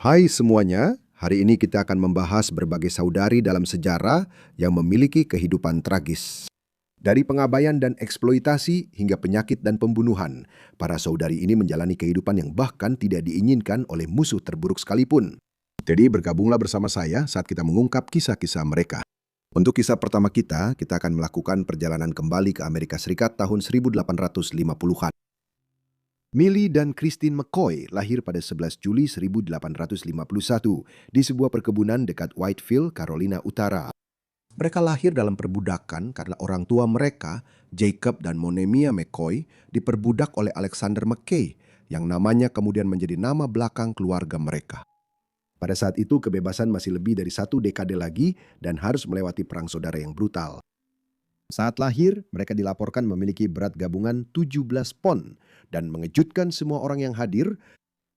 Hai semuanya, hari ini kita akan membahas berbagai saudari dalam sejarah yang memiliki kehidupan tragis. Dari pengabaian dan eksploitasi hingga penyakit dan pembunuhan, para saudari ini menjalani kehidupan yang bahkan tidak diinginkan oleh musuh terburuk sekalipun. Jadi bergabunglah bersama saya saat kita mengungkap kisah-kisah mereka. Untuk kisah pertama kita akan melakukan perjalanan kembali ke Amerika Serikat tahun 1850-an. Millie dan Christine McCoy lahir pada 11 Juli 1851 di sebuah perkebunan dekat Whiteville, Carolina Utara. Mereka lahir dalam perbudakan karena orang tua mereka, Jacob dan Monemia McCoy, diperbudak oleh Alexander McKay, yang namanya kemudian menjadi nama belakang keluarga mereka. Pada saat itu kebebasan masih lebih dari 1 dekade lagi dan harus melewati perang saudara yang brutal. Saat lahir, mereka dilaporkan memiliki berat gabungan 17 pon dan mengejutkan semua orang yang hadir.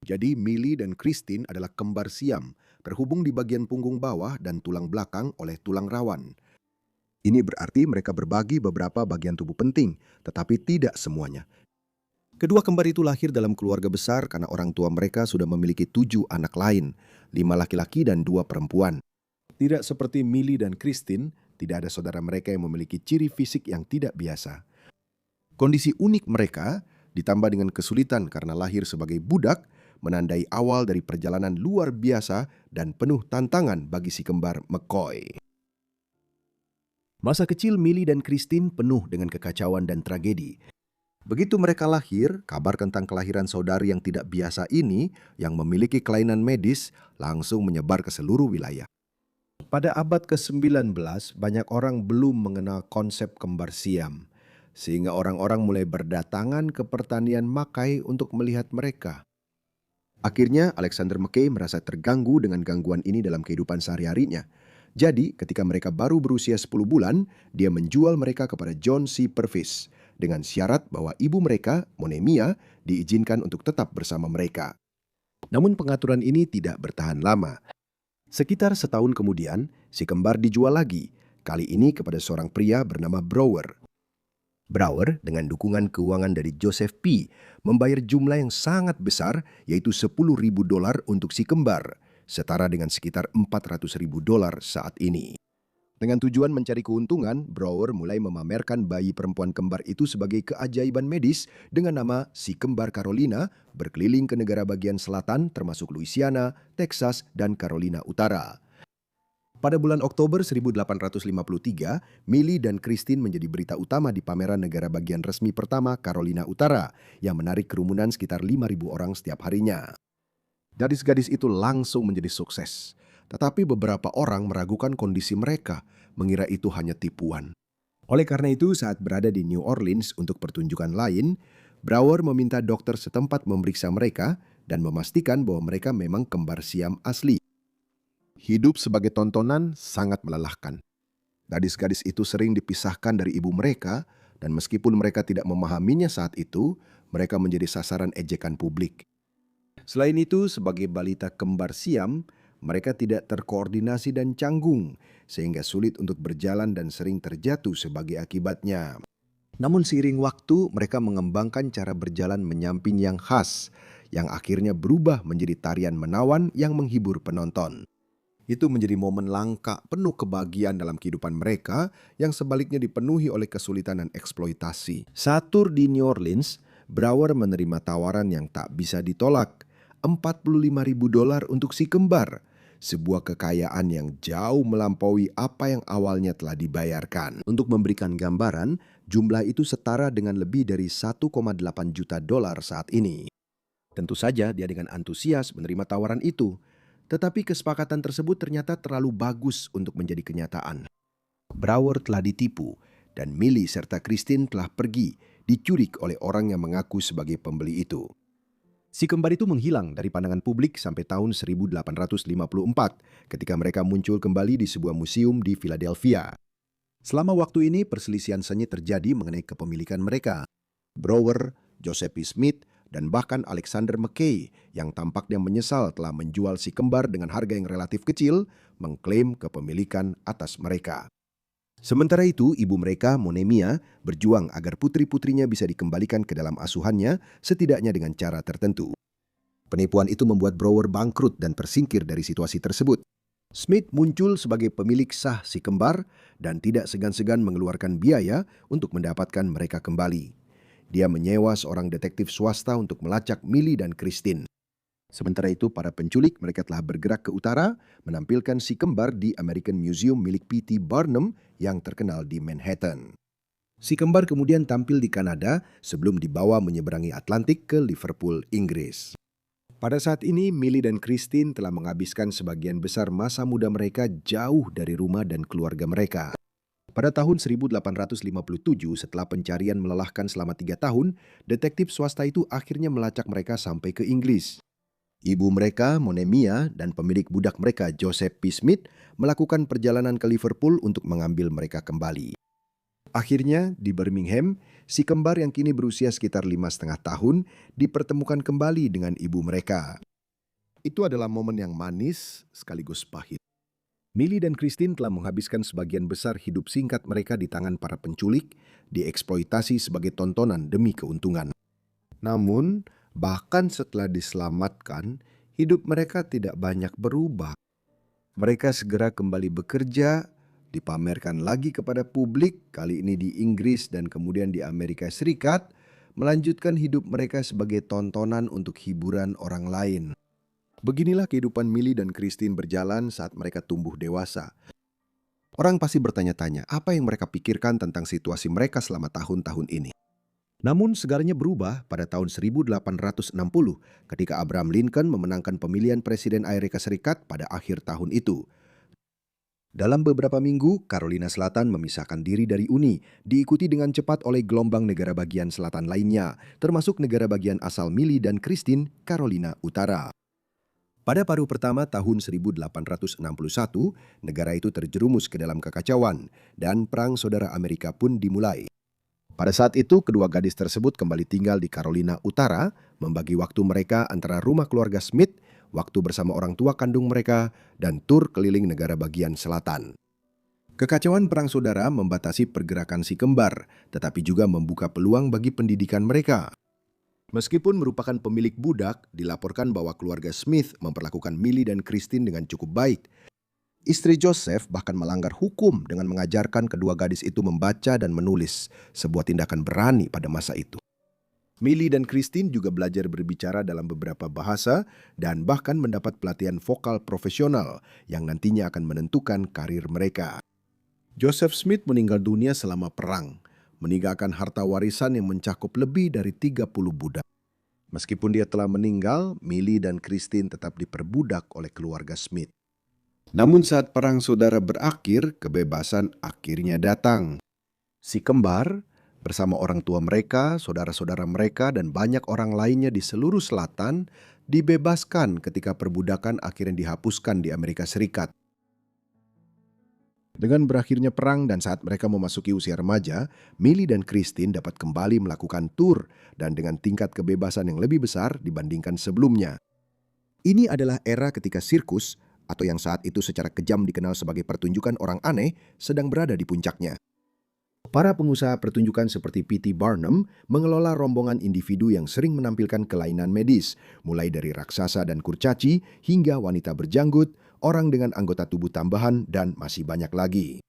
Jadi Millie dan Christine adalah kembar siam, terhubung di bagian punggung bawah dan tulang belakang oleh tulang rawan. Ini berarti mereka berbagi beberapa bagian tubuh penting, tetapi tidak semuanya. Kedua kembar itu lahir dalam keluarga besar karena orang tua mereka sudah memiliki 7 anak lain, 5 laki-laki dan 2 perempuan. Tidak seperti Millie dan Christine, tidak ada saudara mereka yang memiliki ciri fisik yang tidak biasa. Kondisi unik mereka, ditambah dengan kesulitan karena lahir sebagai budak, menandai awal dari perjalanan luar biasa dan penuh tantangan bagi si kembar McCoy. Masa kecil Millie dan Christine penuh dengan kekacauan dan tragedi. Begitu mereka lahir, kabar tentang kelahiran saudari yang tidak biasa ini, yang memiliki kelainan medis, langsung menyebar ke seluruh wilayah. Pada abad ke-19, banyak orang belum mengenal konsep kembar siam, sehingga orang-orang mulai berdatangan ke pertanian Mackay untuk melihat mereka. Akhirnya, Alexander McKay merasa terganggu dengan gangguan ini dalam kehidupan sehari-harinya. Jadi, ketika mereka baru berusia 10 bulan, dia menjual mereka kepada John C. Purvis, dengan syarat bahwa ibu mereka, Monemia, diizinkan untuk tetap bersama mereka. Namun pengaturan ini tidak bertahan lama. Sekitar setahun kemudian, si kembar dijual lagi, kali ini kepada seorang pria bernama Brower. Brower, dengan dukungan keuangan dari Joseph P., membayar jumlah yang sangat besar, yaitu $10.000 untuk si kembar, setara dengan sekitar $400.000 saat ini. Dengan tujuan mencari keuntungan, Brower mulai memamerkan bayi perempuan kembar itu sebagai keajaiban medis dengan nama si kembar Carolina, berkeliling ke negara bagian selatan termasuk Louisiana, Texas, dan Carolina Utara. Pada bulan Oktober 1853, Millie dan Christine menjadi berita utama di pameran negara bagian resmi pertama Carolina Utara yang menarik kerumunan sekitar 5.000 orang setiap harinya. Gadis-gadis itu langsung menjadi sukses. Tetapi beberapa orang meragukan kondisi mereka, mengira itu hanya tipuan. Oleh karena itu, saat berada di New Orleans untuk pertunjukan lain, Brower meminta dokter setempat memeriksa mereka dan memastikan bahwa mereka memang kembar siam asli. Hidup sebagai tontonan sangat melelahkan. Gadis-gadis itu sering dipisahkan dari ibu mereka, dan meskipun mereka tidak memahaminya saat itu, mereka menjadi sasaran ejekan publik. Selain itu, sebagai balita kembar siam, mereka tidak terkoordinasi dan canggung, sehingga sulit untuk berjalan dan sering terjatuh sebagai akibatnya. Namun seiring waktu, mereka mengembangkan cara berjalan menyamping yang khas, yang akhirnya berubah menjadi tarian menawan yang menghibur penonton. Itu menjadi momen langka penuh kebahagiaan dalam kehidupan mereka yang sebaliknya dipenuhi oleh kesulitan dan eksploitasi. Saat tur di New Orleans, Brower menerima tawaran yang tak bisa ditolak, $45.000 untuk si kembar, sebuah kekayaan yang jauh melampaui apa yang awalnya telah dibayarkan. Untuk memberikan gambaran, jumlah itu setara dengan lebih dari $1,8 juta saat ini. Tentu saja dia dengan antusias menerima tawaran itu, tetapi kesepakatan tersebut ternyata terlalu bagus untuk menjadi kenyataan. Brower telah ditipu, dan Millie serta Christine telah pergi, diculik oleh orang yang mengaku sebagai pembeli itu. Si kembar itu menghilang dari pandangan publik sampai tahun 1854 ketika mereka muncul kembali di sebuah museum di Philadelphia. Selama waktu ini perselisihan sengit terjadi mengenai kepemilikan mereka. Brower, Joseph P. Smith, dan bahkan Alexander McKay yang tampaknya menyesal telah menjual si kembar dengan harga yang relatif kecil, mengklaim kepemilikan atas mereka. Sementara itu, ibu mereka, Monemia, berjuang agar putri-putrinya bisa dikembalikan ke dalam asuhannya, setidaknya dengan cara tertentu. Penipuan itu membuat Brower bangkrut dan tersingkir dari situasi tersebut. Smith muncul sebagai pemilik sah si kembar dan tidak segan-segan mengeluarkan biaya untuk mendapatkan mereka kembali. Dia menyewa seorang detektif swasta untuk melacak Millie dan Christine. Sementara itu, para penculik mereka telah bergerak ke utara, menampilkan si kembar di American Museum milik P.T. Barnum yang terkenal di Manhattan. Si kembar kemudian tampil di Kanada sebelum dibawa menyeberangi Atlantik ke Liverpool, Inggris. Pada saat ini, Millie dan Christine telah menghabiskan sebagian besar masa muda mereka jauh dari rumah dan keluarga mereka. Pada tahun 1857, setelah pencarian melelahkan selama 3 tahun, detektif swasta itu akhirnya melacak mereka sampai ke Inggris. Ibu mereka, Monemia, dan pemilik budak mereka, Joseph P. Smith, melakukan perjalanan ke Liverpool untuk mengambil mereka kembali. Akhirnya, di Birmingham, si kembar yang kini berusia sekitar 5,5 tahun dipertemukan kembali dengan ibu mereka. Itu adalah momen yang manis sekaligus pahit. Millie dan Christine telah menghabiskan sebagian besar hidup singkat mereka di tangan para penculik, dieksploitasi sebagai tontonan demi keuntungan. Namun, bahkan setelah diselamatkan, hidup mereka tidak banyak berubah. Mereka segera kembali bekerja, dipamerkan lagi kepada publik, kali ini di Inggris dan kemudian di Amerika Serikat, melanjutkan hidup mereka sebagai tontonan untuk hiburan orang lain. Beginilah kehidupan Millie dan Christine berjalan saat mereka tumbuh dewasa. Orang pasti bertanya-tanya apa yang mereka pikirkan tentang situasi mereka selama tahun-tahun ini. Namun segalanya berubah pada tahun 1860 ketika Abraham Lincoln memenangkan pemilihan Presiden Amerika Serikat pada akhir tahun itu. Dalam beberapa minggu, Carolina Selatan memisahkan diri dari Uni, diikuti dengan cepat oleh gelombang negara bagian selatan lainnya, termasuk negara bagian asal Millie dan Christine, Carolina Utara. Pada paruh pertama tahun 1861, negara itu terjerumus ke dalam kekacauan, dan Perang Saudara Amerika pun dimulai. Pada saat itu, kedua gadis tersebut kembali tinggal di Carolina Utara, membagi waktu mereka antara rumah keluarga Smith, waktu bersama orang tua kandung mereka, dan tur keliling negara bagian selatan. Kekacauan Perang Saudara membatasi pergerakan si kembar, tetapi juga membuka peluang bagi pendidikan mereka. Meskipun merupakan pemilik budak, dilaporkan bahwa keluarga Smith memperlakukan Millie dan Christine dengan cukup baik. Istri Joseph bahkan melanggar hukum dengan mengajarkan kedua gadis itu membaca dan menulis, sebuah tindakan berani pada masa itu. Millie dan Christine juga belajar berbicara dalam beberapa bahasa dan bahkan mendapat pelatihan vokal profesional yang nantinya akan menentukan karir mereka. Joseph Smith meninggal dunia selama perang, meninggalkan harta warisan yang mencakup lebih dari 30 budak. Meskipun dia telah meninggal, Millie dan Christine tetap diperbudak oleh keluarga Smith. Namun saat Perang Saudara berakhir, kebebasan akhirnya datang. Si kembar bersama orang tua mereka, saudara-saudara mereka, dan banyak orang lainnya di seluruh selatan dibebaskan ketika perbudakan akhirnya dihapuskan di Amerika Serikat. Dengan berakhirnya perang dan saat mereka memasuki usia remaja, Millie dan Christine dapat kembali melakukan tur dan dengan tingkat kebebasan yang lebih besar dibandingkan sebelumnya. Ini adalah era ketika sirkus, atau yang saat itu secara kejam dikenal sebagai pertunjukan orang aneh, sedang berada di puncaknya. Para pengusaha pertunjukan seperti P.T. Barnum mengelola rombongan individu yang sering menampilkan kelainan medis, mulai dari raksasa dan kurcaci hingga wanita berjanggut, orang dengan anggota tubuh tambahan, dan masih banyak lagi.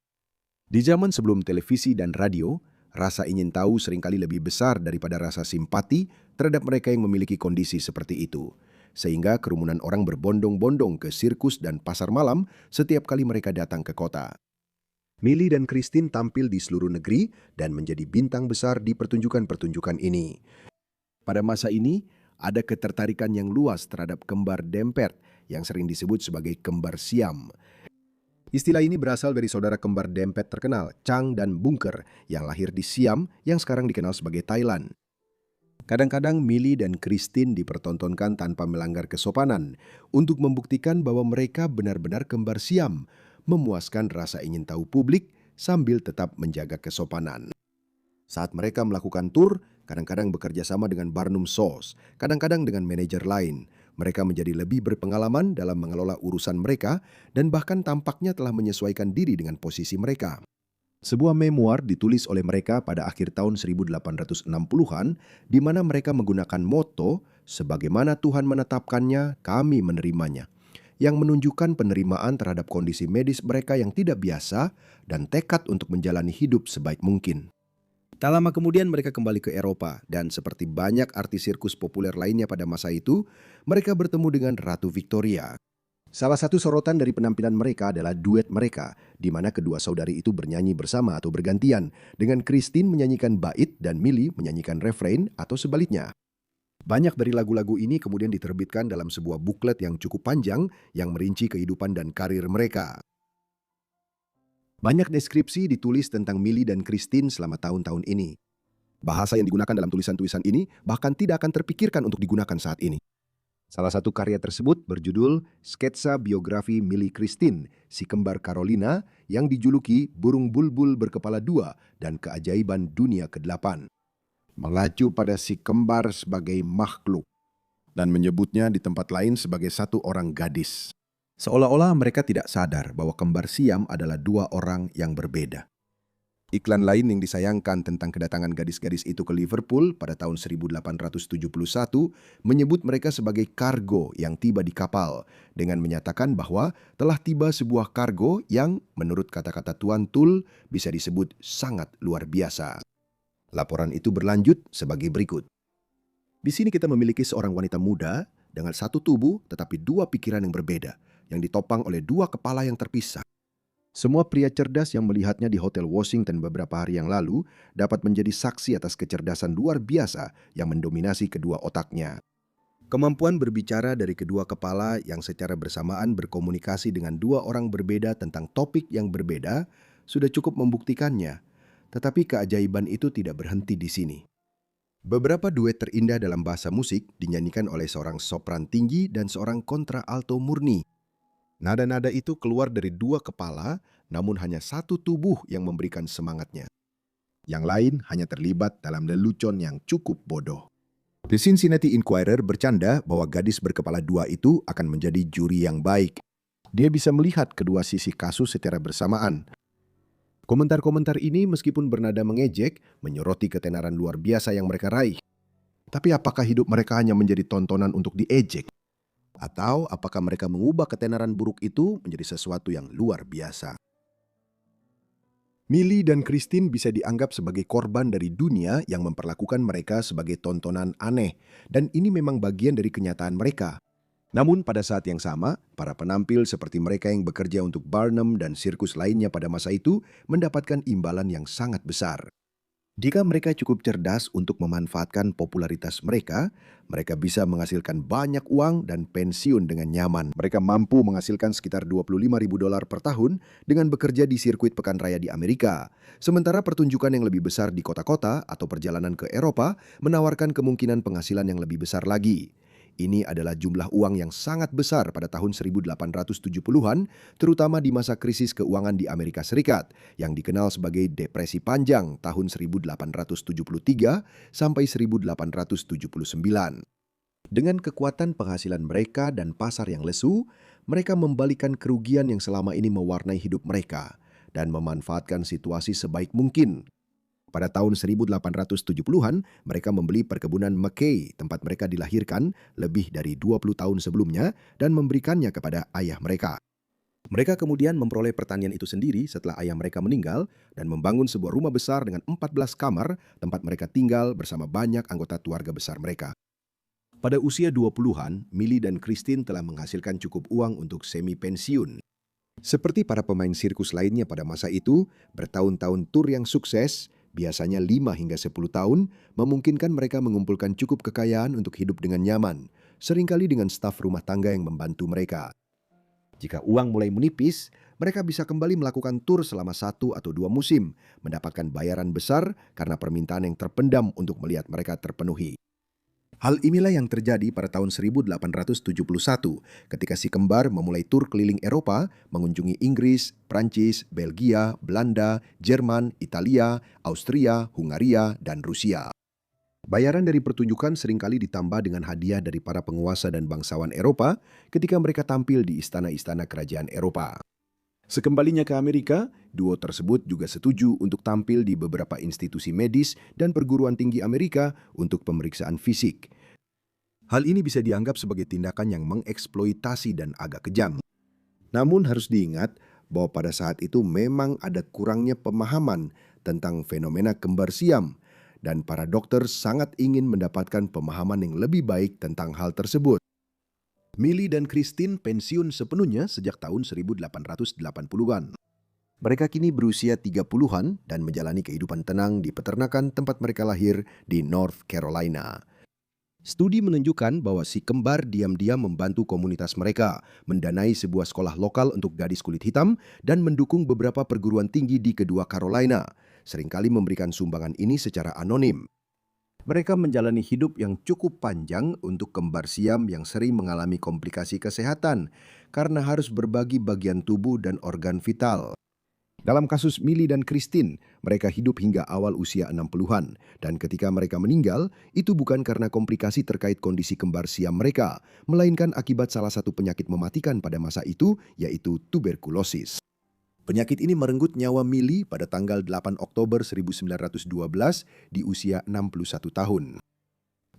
Di zaman sebelum televisi dan radio, rasa ingin tahu seringkali lebih besar daripada rasa simpati terhadap mereka yang memiliki kondisi seperti itu. Sehingga kerumunan orang berbondong-bondong ke sirkus dan pasar malam setiap kali mereka datang ke kota. Millie dan Christine tampil di seluruh negeri dan menjadi bintang besar di pertunjukan-pertunjukan ini. Pada masa ini, ada ketertarikan yang luas terhadap kembar dempet yang sering disebut sebagai kembar Siam. Istilah ini berasal dari saudara kembar dempet terkenal, Chang dan Bunker, yang lahir di Siam yang sekarang dikenal sebagai Thailand. Kadang-kadang Millie dan Christine dipertontonkan tanpa melanggar kesopanan untuk membuktikan bahwa mereka benar-benar kembar Siam, memuaskan rasa ingin tahu publik sambil tetap menjaga kesopanan. Saat mereka melakukan tur, kadang-kadang bekerja sama dengan Barnum Sauce, kadang-kadang dengan manajer lain. Mereka menjadi lebih berpengalaman dalam mengelola urusan mereka dan bahkan tampaknya telah menyesuaikan diri dengan posisi mereka. Sebuah memoir ditulis oleh mereka pada akhir tahun 1860-an di mana mereka menggunakan moto sebagaimana Tuhan menetapkannya, kami menerimanya, yang menunjukkan penerimaan terhadap kondisi medis mereka yang tidak biasa dan tekad untuk menjalani hidup sebaik mungkin. Tak lama kemudian mereka kembali ke Eropa dan seperti banyak artis sirkus populer lainnya pada masa itu, mereka bertemu dengan Ratu Victoria. Salah satu sorotan dari penampilan mereka adalah duet mereka, di mana kedua saudari itu bernyanyi bersama atau bergantian, dengan Christine menyanyikan bait dan Millie menyanyikan refrain atau sebaliknya. Banyak dari lagu-lagu ini kemudian diterbitkan dalam sebuah buklet yang cukup panjang yang merinci kehidupan dan karir mereka. Banyak deskripsi ditulis tentang Millie dan Christine selama tahun-tahun ini. Bahasa yang digunakan dalam tulisan-tulisan ini bahkan tidak akan terpikirkan untuk digunakan saat ini. Salah satu karya tersebut berjudul Sketsa Biografi Millie Christine, si kembar Carolina yang dijuluki Burung Bulbul Berkepala Dua dan Keajaiban Dunia ke-8. Mengacu pada si kembar sebagai makhluk dan menyebutnya di tempat lain sebagai satu orang gadis. Seolah-olah mereka tidak sadar bahwa kembar Siam adalah dua orang yang berbeda. Iklan lain yang disayangkan tentang kedatangan gadis-gadis itu ke Liverpool pada tahun 1871 menyebut mereka sebagai kargo yang tiba di kapal dengan menyatakan bahwa telah tiba sebuah kargo yang menurut kata-kata Tuan Tull bisa disebut sangat luar biasa. Laporan itu berlanjut sebagai berikut. Di sini kita memiliki seorang wanita muda dengan satu tubuh tetapi dua pikiran yang berbeda yang ditopang oleh dua kepala yang terpisah. Semua pria cerdas yang melihatnya di Hotel Washington beberapa hari yang lalu dapat menjadi saksi atas kecerdasan luar biasa yang mendominasi kedua otaknya. Kemampuan berbicara dari kedua kepala yang secara bersamaan berkomunikasi dengan dua orang berbeda tentang topik yang berbeda sudah cukup membuktikannya. Tetapi keajaiban itu tidak berhenti di sini. Beberapa duet terindah dalam bahasa musik dinyanyikan oleh seorang sopran tinggi dan seorang kontra alto murni. Nada-nada itu keluar dari dua kepala, namun hanya satu tubuh yang memberikan semangatnya. Yang lain hanya terlibat dalam lelucon yang cukup bodoh. The Cincinnati Inquirer bercanda bahwa gadis berkepala dua itu akan menjadi juri yang baik. Dia bisa melihat kedua sisi kasus secara bersamaan. Komentar-komentar ini meskipun bernada mengejek, menyoroti ketenaran luar biasa yang mereka raih. Tapi apakah hidup mereka hanya menjadi tontonan untuk diejek? Atau apakah mereka mengubah ketenaran buruk itu menjadi sesuatu yang luar biasa? Millie dan Christine bisa dianggap sebagai korban dari dunia yang memperlakukan mereka sebagai tontonan aneh, dan ini memang bagian dari kenyataan mereka. Namun pada saat yang sama, para penampil seperti mereka yang bekerja untuk Barnum dan sirkus lainnya pada masa itu mendapatkan imbalan yang sangat besar. Jika mereka cukup cerdas untuk memanfaatkan popularitas mereka, mereka bisa menghasilkan banyak uang dan pensiun dengan nyaman. Mereka mampu menghasilkan sekitar $25.000 per tahun dengan bekerja di sirkuit pekan raya di Amerika. Sementara pertunjukan yang lebih besar di kota-kota atau perjalanan ke Eropa menawarkan kemungkinan penghasilan yang lebih besar lagi. Ini adalah jumlah uang yang sangat besar pada tahun 1870-an, terutama di masa krisis keuangan di Amerika Serikat, yang dikenal sebagai Depresi Panjang tahun 1873 sampai 1879. Dengan kekuatan penghasilan mereka dan pasar yang lesu, mereka membalikan kerugian yang selama ini mewarnai hidup mereka dan memanfaatkan situasi sebaik mungkin. Pada tahun 1870-an, mereka membeli perkebunan Mackay, tempat mereka dilahirkan, lebih dari 20 tahun sebelumnya dan memberikannya kepada ayah mereka. Mereka kemudian memperoleh pertanian itu sendiri setelah ayah mereka meninggal dan membangun sebuah rumah besar dengan 14 kamar tempat mereka tinggal bersama banyak anggota keluarga besar mereka. Pada usia 20-an, Millie dan Christine telah menghasilkan cukup uang untuk semi-pensiun. Seperti para pemain sirkus lainnya pada masa itu, bertahun-tahun tur yang sukses, biasanya 5 hingga 10 tahun, memungkinkan mereka mengumpulkan cukup kekayaan untuk hidup dengan nyaman, seringkali dengan staf rumah tangga yang membantu mereka. Jika uang mulai menipis, mereka bisa kembali melakukan tur selama 1 atau 2 musim, mendapatkan bayaran besar karena permintaan yang terpendam untuk melihat mereka terpenuhi. Hal inilah yang terjadi pada tahun 1871 ketika si kembar memulai tur keliling Eropa, mengunjungi Inggris, Prancis, Belgia, Belanda, Jerman, Italia, Austria, Hungaria, dan Rusia. Bayaran dari pertunjukan seringkali ditambah dengan hadiah dari para penguasa dan bangsawan Eropa ketika mereka tampil di istana-istana kerajaan Eropa. Sekembalinya ke Amerika, duo tersebut juga setuju untuk tampil di beberapa institusi medis dan perguruan tinggi Amerika untuk pemeriksaan fisik. Hal ini bisa dianggap sebagai tindakan yang mengeksploitasi dan agak kejam. Namun harus diingat bahwa pada saat itu memang ada kurangnya pemahaman tentang fenomena kembar siam, dan para dokter sangat ingin mendapatkan pemahaman yang lebih baik tentang hal tersebut. Millie dan Christine pensiun sepenuhnya sejak tahun 1880-an. Mereka kini berusia 30-an dan menjalani kehidupan tenang di peternakan tempat mereka lahir di North Carolina. Studi menunjukkan bahwa si kembar diam-diam membantu komunitas mereka, mendanai sebuah sekolah lokal untuk gadis kulit hitam, dan mendukung beberapa perguruan tinggi di kedua Carolina, seringkali memberikan sumbangan ini secara anonim. Mereka menjalani hidup yang cukup panjang untuk kembar siam yang sering mengalami komplikasi kesehatan karena harus berbagi bagian tubuh dan organ vital. Dalam kasus Millie dan Christine, mereka hidup hingga awal usia 60-an, dan ketika mereka meninggal, itu bukan karena komplikasi terkait kondisi kembar siam mereka, melainkan akibat salah satu penyakit mematikan pada masa itu, yaitu tuberkulosis. Penyakit ini merenggut nyawa Millie pada tanggal 8 Oktober 1912 di usia 61 tahun.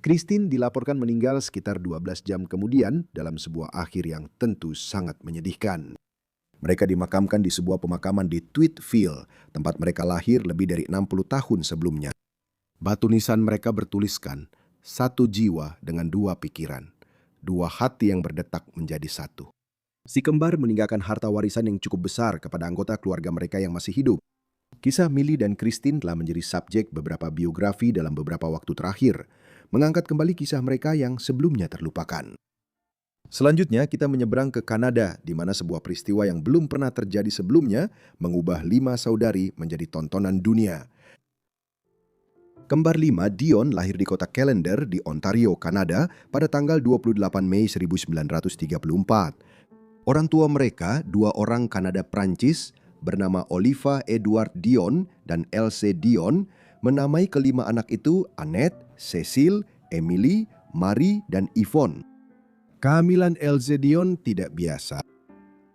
Christine dilaporkan meninggal sekitar 12 jam kemudian dalam sebuah akhir yang tentu sangat menyedihkan. Mereka dimakamkan di sebuah pemakaman di Tweedville, tempat mereka lahir lebih dari 60 tahun sebelumnya. Batu nisan mereka bertuliskan, satu jiwa dengan dua pikiran, dua hati yang berdetak menjadi satu. Si kembar meninggalkan harta warisan yang cukup besar kepada anggota keluarga mereka yang masih hidup. Kisah Millie dan Christine telah menjadi subjek beberapa biografi dalam beberapa waktu terakhir, mengangkat kembali kisah mereka yang sebelumnya terlupakan. Selanjutnya kita menyeberang ke Kanada, di mana sebuah peristiwa yang belum pernah terjadi sebelumnya mengubah 5 saudari menjadi tontonan dunia. Kembar 5 Dion lahir di kota Callander di Ontario, Kanada pada tanggal 28 Mei 1934. Orang tua mereka, 2 orang Kanada Prancis, bernama Oliva Edward Dion dan Elsie Dion, menamai kelima anak itu Annette, Cecile, Emily, Marie, dan Yvonne. Kehamilan Elsie Dion tidak biasa.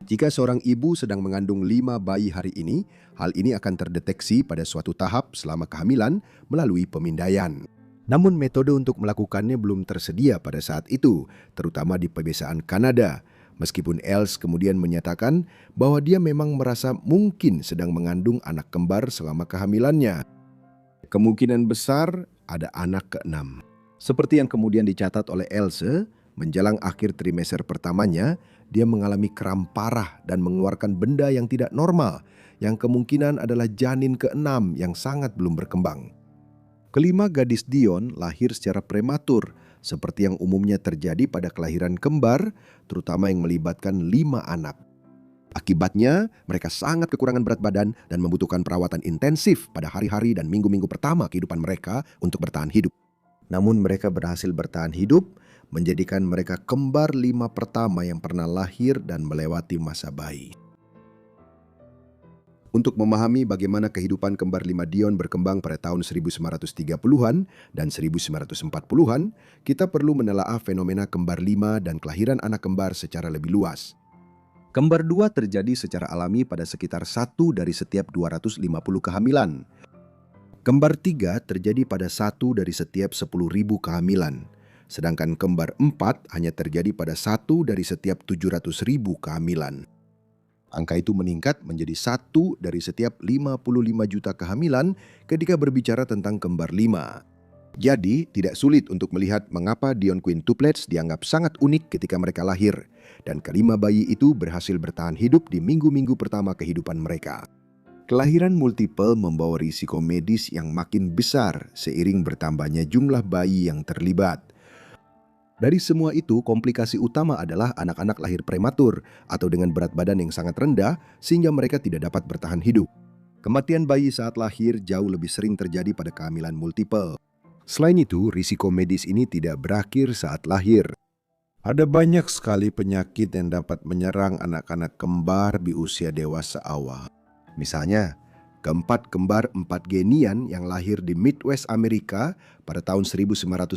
Jika seorang ibu sedang mengandung 5 bayi hari ini, hal ini akan terdeteksi pada suatu tahap selama kehamilan melalui pemindaian. Namun metode untuk melakukannya belum tersedia pada saat itu, terutama di pedesaan Kanada. Meskipun Els kemudian menyatakan bahwa dia memang merasa mungkin sedang mengandung anak kembar selama kehamilannya. Kemungkinan besar ada anak ke-6. Seperti yang kemudian dicatat oleh Else, menjelang akhir trimester pertamanya, dia mengalami kram parah dan mengeluarkan benda yang tidak normal, yang kemungkinan adalah janin ke-6 yang sangat belum berkembang. Kelima gadis Dion lahir secara prematur, seperti yang umumnya terjadi pada kelahiran kembar, terutama yang melibatkan 5 anak. Akibatnya, mereka sangat kekurangan berat badan dan membutuhkan perawatan intensif pada hari-hari dan minggu-minggu pertama kehidupan mereka untuk bertahan hidup. Namun mereka berhasil bertahan hidup, menjadikan mereka kembar 5 pertama yang pernah lahir dan melewati masa bayi. Untuk memahami bagaimana kehidupan kembar 5 Dion berkembang pada tahun 1930-an dan 1940-an, kita perlu menelaah fenomena kembar 5 dan kelahiran anak kembar secara lebih luas. Kembar 2 terjadi secara alami pada sekitar 1 dari setiap 250 kehamilan. Kembar 3 terjadi pada 1 dari setiap 10.000 kehamilan. Sedangkan kembar 4 hanya terjadi pada 1 dari setiap 700.000 kehamilan. Angka itu meningkat menjadi 1 dari setiap 55 juta kehamilan ketika berbicara tentang kembar 5. Jadi, tidak sulit untuk melihat mengapa Dion quintuplets dianggap sangat unik ketika mereka lahir, dan kelima bayi itu berhasil bertahan hidup di minggu-minggu pertama kehidupan mereka. Kelahiran multiple membawa risiko medis yang makin besar seiring bertambahnya jumlah bayi yang terlibat. Dari semua itu, komplikasi utama adalah anak-anak lahir prematur atau dengan berat badan yang sangat rendah sehingga mereka tidak dapat bertahan hidup. Kematian bayi saat lahir jauh lebih sering terjadi pada kehamilan multiple. Selain itu, risiko medis ini tidak berakhir saat lahir. Ada banyak sekali penyakit yang dapat menyerang anak-anak kembar di usia dewasa awal. Misalnya, keempat kembar 4 genian yang lahir di Midwest Amerika pada tahun 1930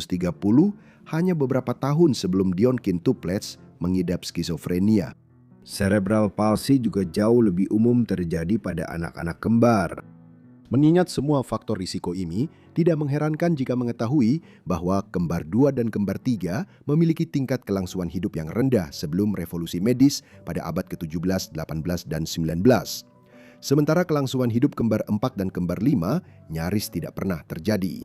hanya beberapa tahun sebelum Dion quintuplets mengidap skizofrenia. Cerebral palsy juga jauh lebih umum terjadi pada anak-anak kembar. Mengingat semua faktor risiko ini, Tidak mengherankan jika mengetahui bahwa kembar 2 dan kembar 3 memiliki tingkat kelangsungan hidup yang rendah sebelum revolusi medis pada abad ke-17, 18, dan 19. Sementara kelangsungan hidup kembar 4 dan kembar 5 nyaris tidak pernah terjadi.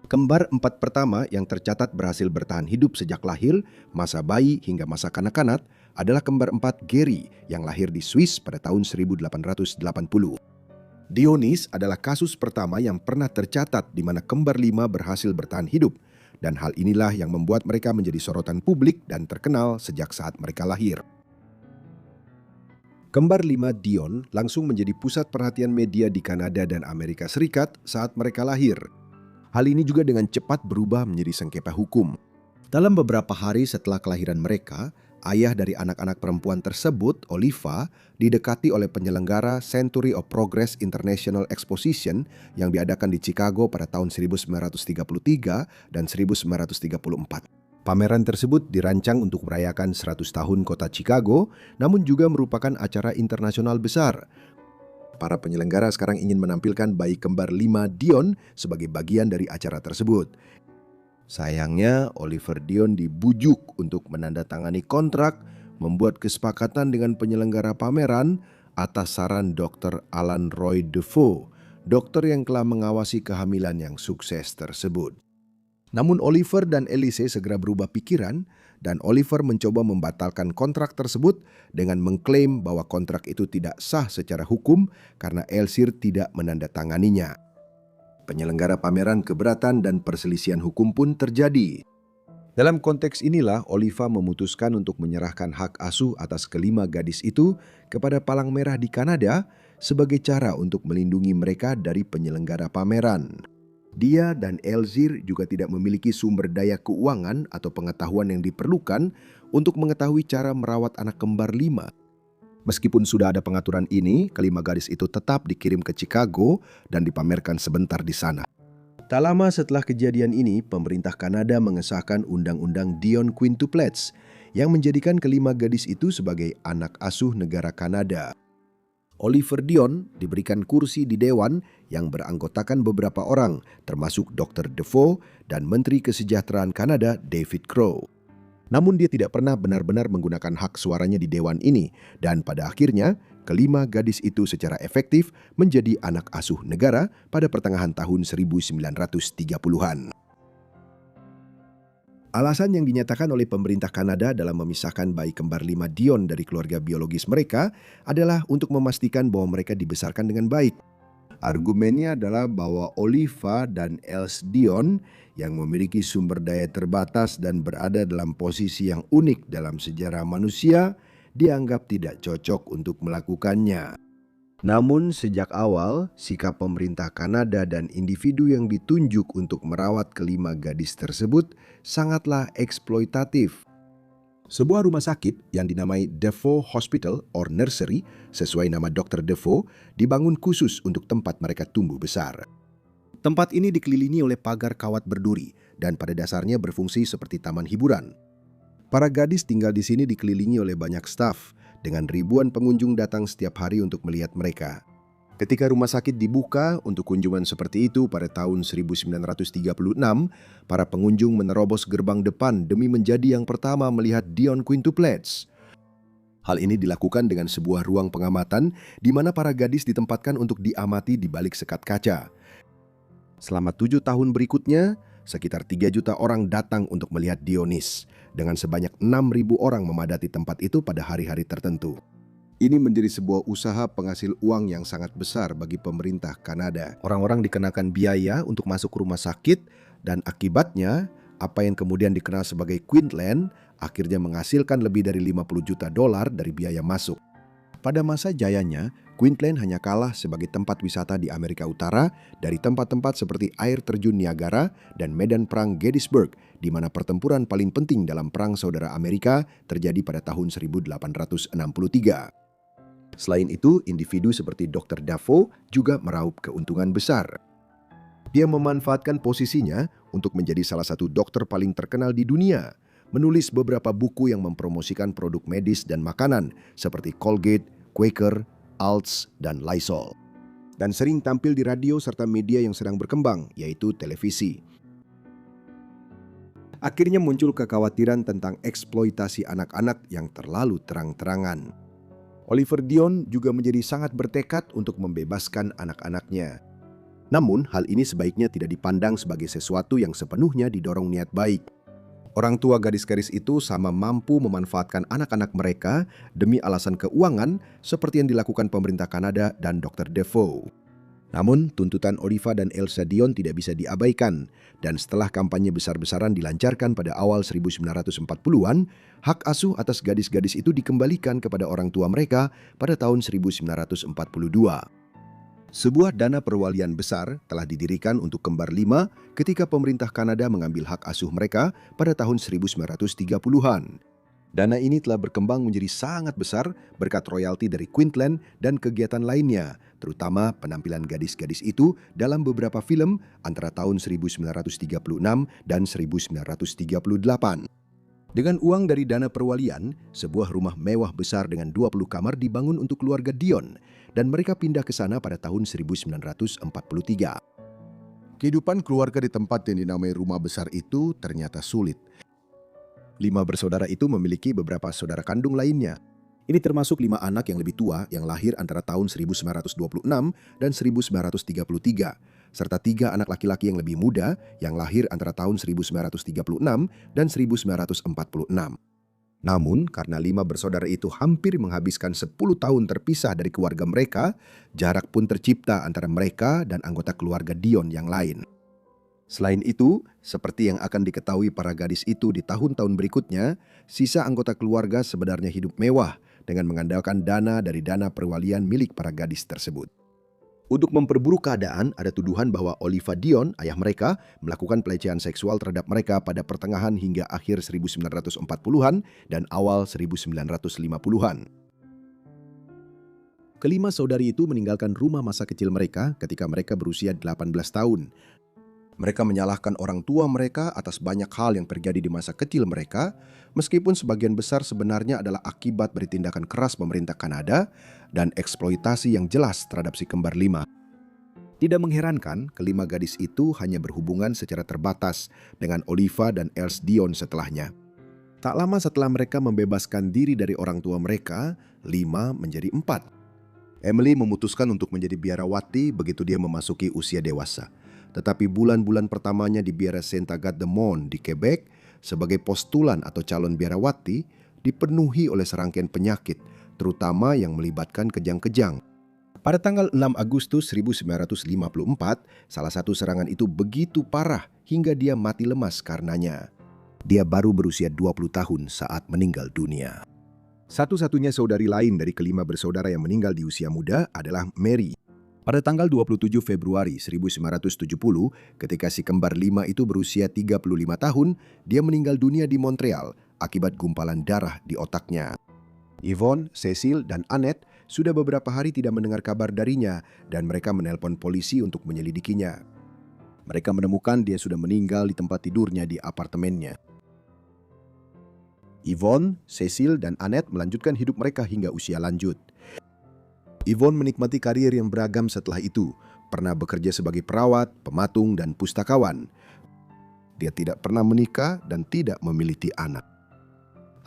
Kembar 4 pertama yang tercatat berhasil bertahan hidup sejak lahir, masa bayi hingga masa kanak-kanak adalah kembar 4 Gary yang lahir di Swiss pada tahun 1880. Dionis adalah kasus pertama yang pernah tercatat di mana kembar 5 berhasil bertahan hidup, dan hal inilah yang membuat mereka menjadi sorotan publik dan terkenal sejak saat mereka lahir. Kembar 5 Dion langsung menjadi pusat perhatian media di Kanada dan Amerika Serikat saat mereka lahir. Hal ini juga dengan cepat berubah menjadi sengketa hukum. Dalam beberapa hari setelah kelahiran mereka, ayah dari anak-anak perempuan tersebut, Oliva, didekati oleh penyelenggara Century of Progress International Exposition yang diadakan di Chicago pada tahun 1933 dan 1934. Pameran tersebut dirancang untuk merayakan 100 tahun kota Chicago, namun juga merupakan acara internasional besar. Para penyelenggara sekarang ingin menampilkan bayi kembar 5 Dion sebagai bagian dari acara tersebut. Sayangnya, Oliver Dion dibujuk untuk menandatangani kontrak, membuat kesepakatan dengan penyelenggara pameran atas saran Dr. Alan Roy Defoe, dokter yang telah mengawasi kehamilan yang sukses tersebut. Namun Oliver dan Elise segera berubah pikiran, dan Oliver mencoba membatalkan kontrak tersebut dengan mengklaim bahwa kontrak itu tidak sah secara hukum karena Elsie tidak menandatanganinya. Penyelenggara pameran keberatan dan perselisihan hukum pun terjadi. Dalam konteks inilah Oliva memutuskan untuk menyerahkan hak asuh atas kelima gadis itu kepada Palang Merah di Kanada sebagai cara untuk melindungi mereka dari penyelenggara pameran. Dia dan Elsie juga tidak memiliki sumber daya keuangan atau pengetahuan yang diperlukan untuk mengetahui cara merawat anak kembar 5. Meskipun sudah ada pengaturan ini, kelima gadis itu tetap dikirim ke Chicago dan dipamerkan sebentar di sana. Tak lama setelah kejadian ini, pemerintah Kanada mengesahkan Undang-Undang Dion Quintuplets yang menjadikan kelima gadis itu sebagai anak asuh negara Kanada. Oliver Dion diberikan kursi di dewan yang beranggotakan beberapa orang, termasuk Dr. Defoe dan Menteri Kesejahteraan Kanada David Crow. Namun dia tidak pernah benar-benar menggunakan hak suaranya di dewan ini, dan pada akhirnya kelima gadis itu secara efektif menjadi anak asuh negara pada pertengahan tahun 1930-an. Alasan yang dinyatakan oleh pemerintah Kanada dalam memisahkan bayi kembar 5 Dion dari keluarga biologis mereka adalah untuk memastikan bahwa mereka dibesarkan dengan baik. Argumennya adalah bahwa Oliva dan Elsie Dion yang memiliki sumber daya terbatas dan berada dalam posisi yang unik dalam sejarah manusia dianggap tidak cocok untuk melakukannya. Namun sejak awal, sikap pemerintah Kanada dan individu yang ditunjuk untuk merawat kelima gadis tersebut sangatlah eksploitatif. Sebuah rumah sakit yang dinamai Defoe Hospital or Nursery, sesuai nama Dr. Defoe, dibangun khusus untuk tempat mereka tumbuh besar. Tempat ini dikelilingi oleh pagar kawat berduri dan pada dasarnya berfungsi seperti taman hiburan. Para gadis tinggal di sini dikelilingi oleh banyak staf, dengan ribuan pengunjung datang setiap hari untuk melihat mereka. Ketika rumah sakit dibuka untuk kunjungan seperti itu pada tahun 1936, para pengunjung menerobos gerbang depan demi menjadi yang pertama melihat Dion Quintuplets. Hal ini dilakukan dengan sebuah ruang pengamatan di mana para gadis ditempatkan untuk diamati di balik sekat kaca. Selama 7 tahun berikutnya, sekitar 3 juta orang datang untuk melihat Dionis, dengan sebanyak 6.000 orang memadati tempat itu pada hari-hari tertentu. Ini menjadi sebuah usaha penghasil uang yang sangat besar bagi pemerintah Kanada. Orang-orang dikenakan biaya untuk masuk rumah sakit dan akibatnya apa yang kemudian dikenal sebagai Queensland akhirnya menghasilkan lebih dari $50 juta dari biaya masuk. Pada masa jayanya, Queensland hanya kalah sebagai tempat wisata di Amerika Utara dari tempat-tempat seperti air terjun Niagara dan medan perang Gettysburg, di mana pertempuran paling penting dalam Perang Saudara Amerika terjadi pada tahun 1863. Selain itu, individu seperti Dr. Defoe juga meraup keuntungan besar. Dia memanfaatkan posisinya untuk menjadi salah satu dokter paling terkenal di dunia, menulis beberapa buku yang mempromosikan produk medis dan makanan seperti Colgate, Quaker, Alts, dan Lysol. dan sering tampil di radio serta media yang sedang berkembang, yaitu televisi. Akhirnya muncul kekhawatiran tentang eksploitasi anak-anak yang terlalu terang-terangan. Oliver Dion juga menjadi sangat bertekad untuk membebaskan anak-anaknya. Namun, hal ini sebaiknya tidak dipandang sebagai sesuatu yang sepenuhnya didorong niat baik. Orang tua gadis-gadis itu sama mampu memanfaatkan anak-anak mereka demi alasan keuangan seperti yang dilakukan pemerintah Kanada dan Dr. Defoe. Namun, tuntutan Oliva dan Elsa Dion tidak bisa diabaikan, dan setelah kampanye besar-besaran dilancarkan pada awal 1940-an, hak asuh atas gadis-gadis itu dikembalikan kepada orang tua mereka pada tahun 1942. Sebuah dana perwalian besar telah didirikan untuk kembar 5 ketika pemerintah Kanada mengambil hak asuh mereka pada tahun 1930-an. Dana ini telah berkembang menjadi sangat besar berkat royalti dari Queensland dan kegiatan lainnya, terutama penampilan gadis-gadis itu dalam beberapa film antara tahun 1936 dan 1938. Dengan uang dari dana perwalian, sebuah rumah mewah besar dengan 20 kamar dibangun untuk keluarga Dion, dan mereka pindah ke sana pada tahun 1943. Kehidupan keluarga di tempat yang dinamai rumah besar itu ternyata sulit. 5 bersaudara itu memiliki beberapa saudara kandung lainnya. Ini termasuk 5 anak yang lebih tua yang lahir antara tahun 1926 dan 1933, serta 3 anak laki-laki yang lebih muda yang lahir antara tahun 1936 dan 1946. Namun, karena 5 bersaudara itu hampir menghabiskan 10 tahun terpisah dari keluarga mereka, jarak pun tercipta antara mereka dan anggota keluarga Dion yang lain. Selain itu, seperti yang akan diketahui para gadis itu di tahun-tahun berikutnya, sisa anggota keluarga sebenarnya hidup mewah dengan mengandalkan dana dari dana perwalian milik para gadis tersebut. Untuk memperburuk keadaan, ada tuduhan bahwa Oliva Dion, ayah mereka, melakukan pelecehan seksual terhadap mereka pada pertengahan hingga akhir 1940-an dan awal 1950-an. Kelima saudari itu meninggalkan rumah masa kecil mereka ketika mereka berusia 18 tahun. Mereka menyalahkan orang tua mereka atas banyak hal yang terjadi di masa kecil mereka, meskipun sebagian besar sebenarnya adalah akibat dari tindakan keras pemerintah Kanada dan eksploitasi yang jelas terhadap si kembar 5. Tidak mengherankan, kelima gadis itu hanya berhubungan secara terbatas dengan Oliva dan Els Dion setelahnya. Tak lama setelah mereka membebaskan diri dari orang tua mereka, 5 menjadi 4. Emily memutuskan untuk menjadi biarawati begitu dia memasuki usia dewasa. Tetapi bulan-bulan pertamanya di biara Saint-Agathe-de-Mont di Quebec sebagai postulan atau calon biarawati dipenuhi oleh serangkaian penyakit, terutama yang melibatkan kejang-kejang. Pada tanggal 6 Agustus 1954, salah satu serangan itu begitu parah hingga dia mati lemas karenanya. Dia baru berusia 20 tahun saat meninggal dunia. Satu-satunya saudari lain dari kelima bersaudara yang meninggal di usia muda adalah Mary. Pada tanggal 27 Februari 1970, ketika si kembar 5 itu berusia 35 tahun, dia meninggal dunia di Montreal akibat gumpalan darah di otaknya. Yvonne, Cecil, dan Annette sudah beberapa hari tidak mendengar kabar darinya dan mereka menelpon polisi untuk menyelidikinya. Mereka menemukan dia sudah meninggal di tempat tidurnya di apartemennya. Yvonne, Cecil, dan Annette melanjutkan hidup mereka hingga usia lanjut. Yvonne menikmati karir yang beragam setelah itu, pernah bekerja sebagai perawat, pematung, dan pustakawan. Dia tidak pernah menikah dan tidak memiliki anak.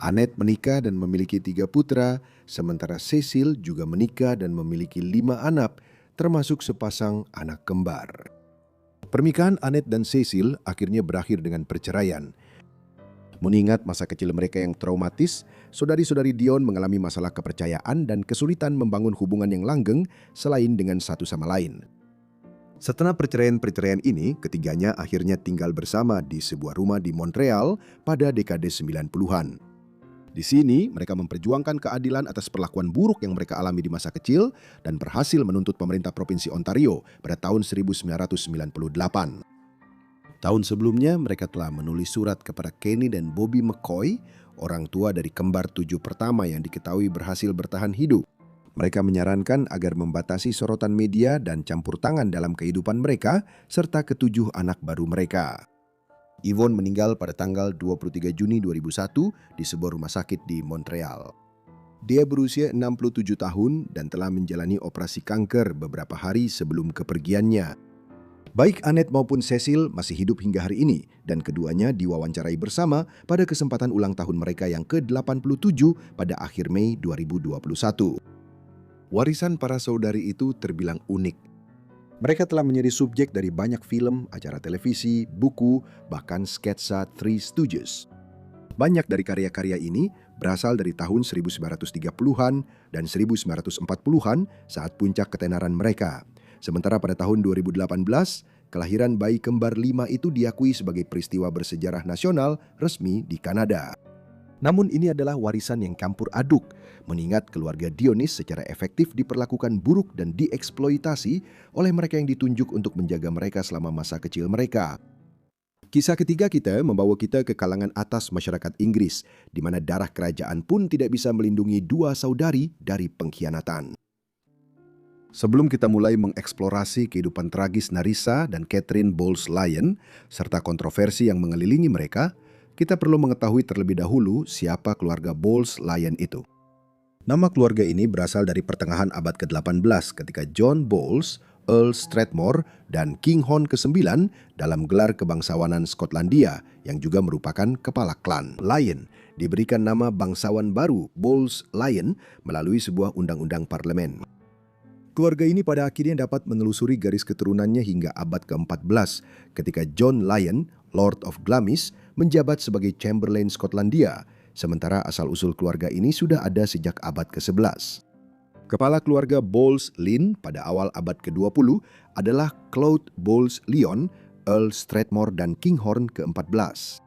Annette menikah dan memiliki 3 putra, sementara Cecil juga menikah dan memiliki 5 anak, termasuk sepasang anak kembar. Pernikahan Annette dan Cecil akhirnya berakhir dengan perceraian. Mengingat masa kecil mereka yang traumatis, saudari-saudari Dion mengalami masalah kepercayaan dan kesulitan membangun hubungan yang langgeng selain dengan satu sama lain. Setelah perceraian-perceraian ini, ketiganya akhirnya tinggal bersama di sebuah rumah di Montreal pada dekade 90-an. Di sini, mereka memperjuangkan keadilan atas perlakuan buruk yang mereka alami di masa kecil dan berhasil menuntut pemerintah Provinsi Ontario pada tahun 1998. Tahun sebelumnya, mereka telah menulis surat kepada Kenny dan Bobby McCoy, orang tua dari kembar 7 pertama yang diketahui berhasil bertahan hidup. Mereka menyarankan agar membatasi sorotan media dan campur tangan dalam kehidupan mereka, serta ke-7 anak baru mereka. Yvonne meninggal pada tanggal 23 Juni 2001 di sebuah rumah sakit di Montreal. Dia berusia 67 tahun dan telah menjalani operasi kanker beberapa hari sebelum kepergiannya. Baik Annette maupun Cecil masih hidup hingga hari ini dan keduanya diwawancarai bersama pada kesempatan ulang tahun mereka yang ke-87 pada akhir Mei 2021. Warisan para saudari itu terbilang unik. Mereka telah menjadi subjek dari banyak film, acara televisi, buku, bahkan sketsa Three Stooges. Banyak dari karya-karya ini berasal dari tahun 1930-an dan 1940-an saat puncak ketenaran mereka. Sementara pada tahun 2018, kelahiran bayi kembar 5 itu diakui sebagai peristiwa bersejarah nasional resmi di Kanada. Namun ini adalah warisan yang campur aduk, mengingat keluarga Dionis secara efektif diperlakukan buruk dan dieksploitasi oleh mereka yang ditunjuk untuk menjaga mereka selama masa kecil mereka. Kisah ketiga kita membawa kita ke kalangan atas masyarakat Inggris, di mana darah kerajaan pun tidak bisa melindungi dua saudari dari pengkhianatan. Sebelum kita mulai mengeksplorasi kehidupan tragis Narissa dan Catherine Bowles-Lyon, serta kontroversi yang mengelilingi mereka, kita perlu mengetahui terlebih dahulu siapa keluarga Bowles-Lyon itu. Nama keluarga ini berasal dari pertengahan abad ke-18 ketika John Bowles, Earl Strathmore, dan King Hon ke-9 dalam gelar kebangsawanan Skotlandia yang juga merupakan kepala klan Lyon diberikan nama bangsawan baru Bowles-Lyon melalui sebuah undang-undang parlemen. Keluarga ini pada akhirnya dapat menelusuri garis keturunannya hingga abad ke-14 ketika John Lyon, Lord of Glamis, menjabat sebagai Chamberlain Skotlandia, sementara asal-usul keluarga ini sudah ada sejak abad ke-11. Kepala keluarga Bowles-Lyon pada awal abad ke-20 adalah Claude Bowles-Lyon, Earl Strathmore dan Kinghorn ke-14.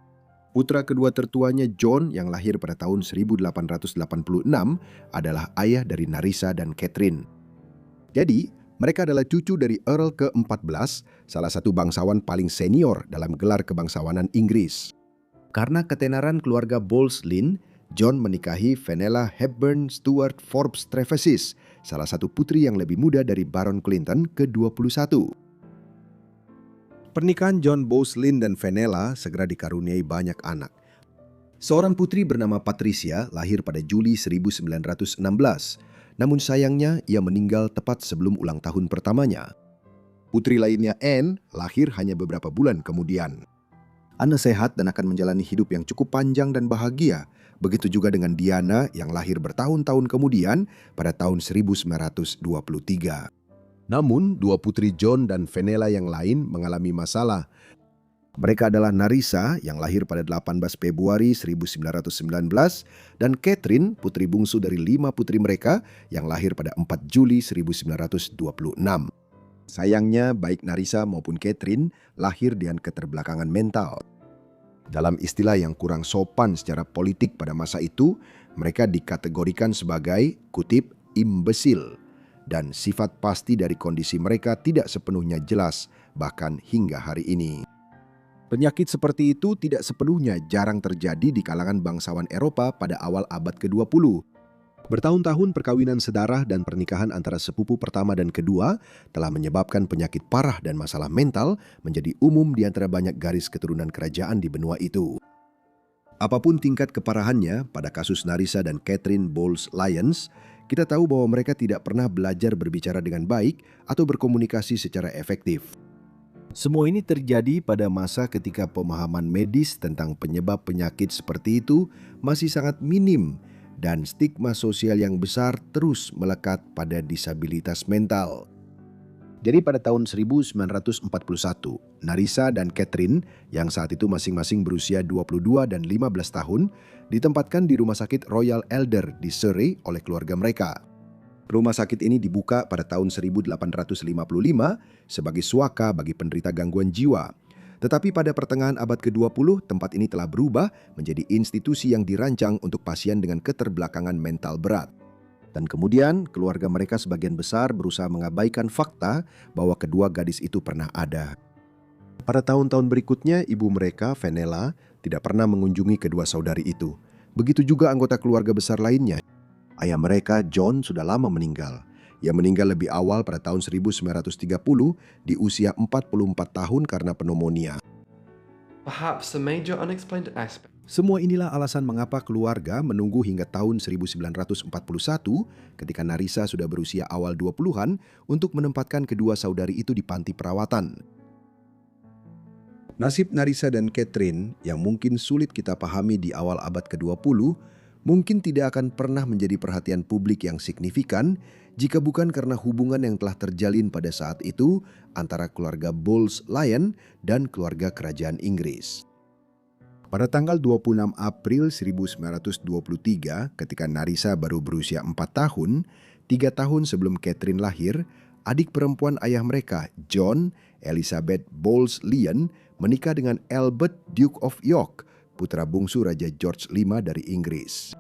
Putra kedua tertuanya John yang lahir pada tahun 1886 adalah ayah dari Narissa dan Catherine. Jadi, mereka adalah cucu dari Earl ke-14, salah satu bangsawan paling senior dalam gelar kebangsawanan Inggris. Karena ketenaran keluarga Bowles-Lyon, John menikahi Fenella Hepburn Stuart Forbes Trevesiss, salah satu putri yang lebih muda dari Baron Clinton ke-21. Pernikahan John Bowles-Lyon dan Fenella segera dikaruniai banyak anak. Seorang putri bernama Patricia lahir pada Juli 1916, namun sayangnya ia meninggal tepat sebelum ulang tahun pertamanya. Putri lainnya Anne lahir hanya beberapa bulan kemudian. Anne sehat dan akan menjalani hidup yang cukup panjang dan bahagia. Begitu juga dengan Diana yang lahir bertahun-tahun kemudian pada tahun 1923. Namun, dua putri John dan Fenella yang lain mengalami masalah. Mereka adalah Narissa yang lahir pada 18 Februari 1919 dan Catherine, putri bungsu dari 5 putri mereka yang lahir pada 4 Juli 1926. Sayangnya, baik Narissa maupun Catherine lahir dengan keterbelakangan mental. Dalam istilah yang kurang sopan secara politik pada masa itu, mereka dikategorikan sebagai, kutip, imbesil, dan sifat pasti dari kondisi mereka tidak sepenuhnya jelas, bahkan hingga hari ini. Penyakit seperti itu tidak sepenuhnya jarang terjadi di kalangan bangsawan Eropa pada awal abad ke-20. Bertahun-tahun perkawinan sedarah dan pernikahan antara sepupu pertama dan kedua telah menyebabkan penyakit parah dan masalah mental menjadi umum di antara banyak garis keturunan kerajaan di benua itu. Apapun tingkat keparahannya pada kasus Narissa dan Catherine Bowles-Lyon, kita tahu bahwa mereka tidak pernah belajar berbicara dengan baik atau berkomunikasi secara efektif. Semua ini terjadi pada masa ketika pemahaman medis tentang penyebab penyakit seperti itu masih sangat minim dan stigma sosial yang besar terus melekat pada disabilitas mental. Jadi pada tahun 1941, Narissa dan Catherine yang saat itu masing-masing berusia 22 dan 15 tahun ditempatkan di Rumah Sakit Royal Elder di Surrey oleh keluarga mereka. Rumah sakit ini dibuka pada tahun 1855 sebagai suaka bagi penderita gangguan jiwa. Tetapi pada pertengahan abad ke-20, tempat ini telah berubah menjadi institusi yang dirancang untuk pasien dengan keterbelakangan mental berat. Dan kemudian, keluarga mereka sebagian besar berusaha mengabaikan fakta bahwa kedua gadis itu pernah ada. Pada tahun-tahun berikutnya, ibu mereka, Fenella, tidak pernah mengunjungi kedua saudari itu. Begitu juga anggota keluarga besar lainnya. Ayah mereka, John, sudah lama meninggal. Ia meninggal lebih awal pada tahun 1930 di usia 44 tahun karena pneumonia. Perhaps the major unexplained aspect. Semua inilah alasan mengapa keluarga menunggu hingga tahun 1941 ketika Narisa sudah berusia awal 20-an untuk menempatkan kedua saudari itu di panti perawatan. Nasib Narisa dan Catherine yang mungkin sulit kita pahami di awal abad ke-20 mungkin tidak akan pernah menjadi perhatian publik yang signifikan jika bukan karena hubungan yang telah terjalin pada saat itu antara keluarga Bowles-Lyon dan keluarga kerajaan Inggris. Pada tanggal 26 April 1923, ketika Narisa baru berusia 4 tahun, 3 tahun sebelum Catherine lahir, adik perempuan ayah mereka, John Elizabeth Bowles-Lyon, menikah dengan Albert, Duke of York, putra bungsu Raja George V dari Inggris.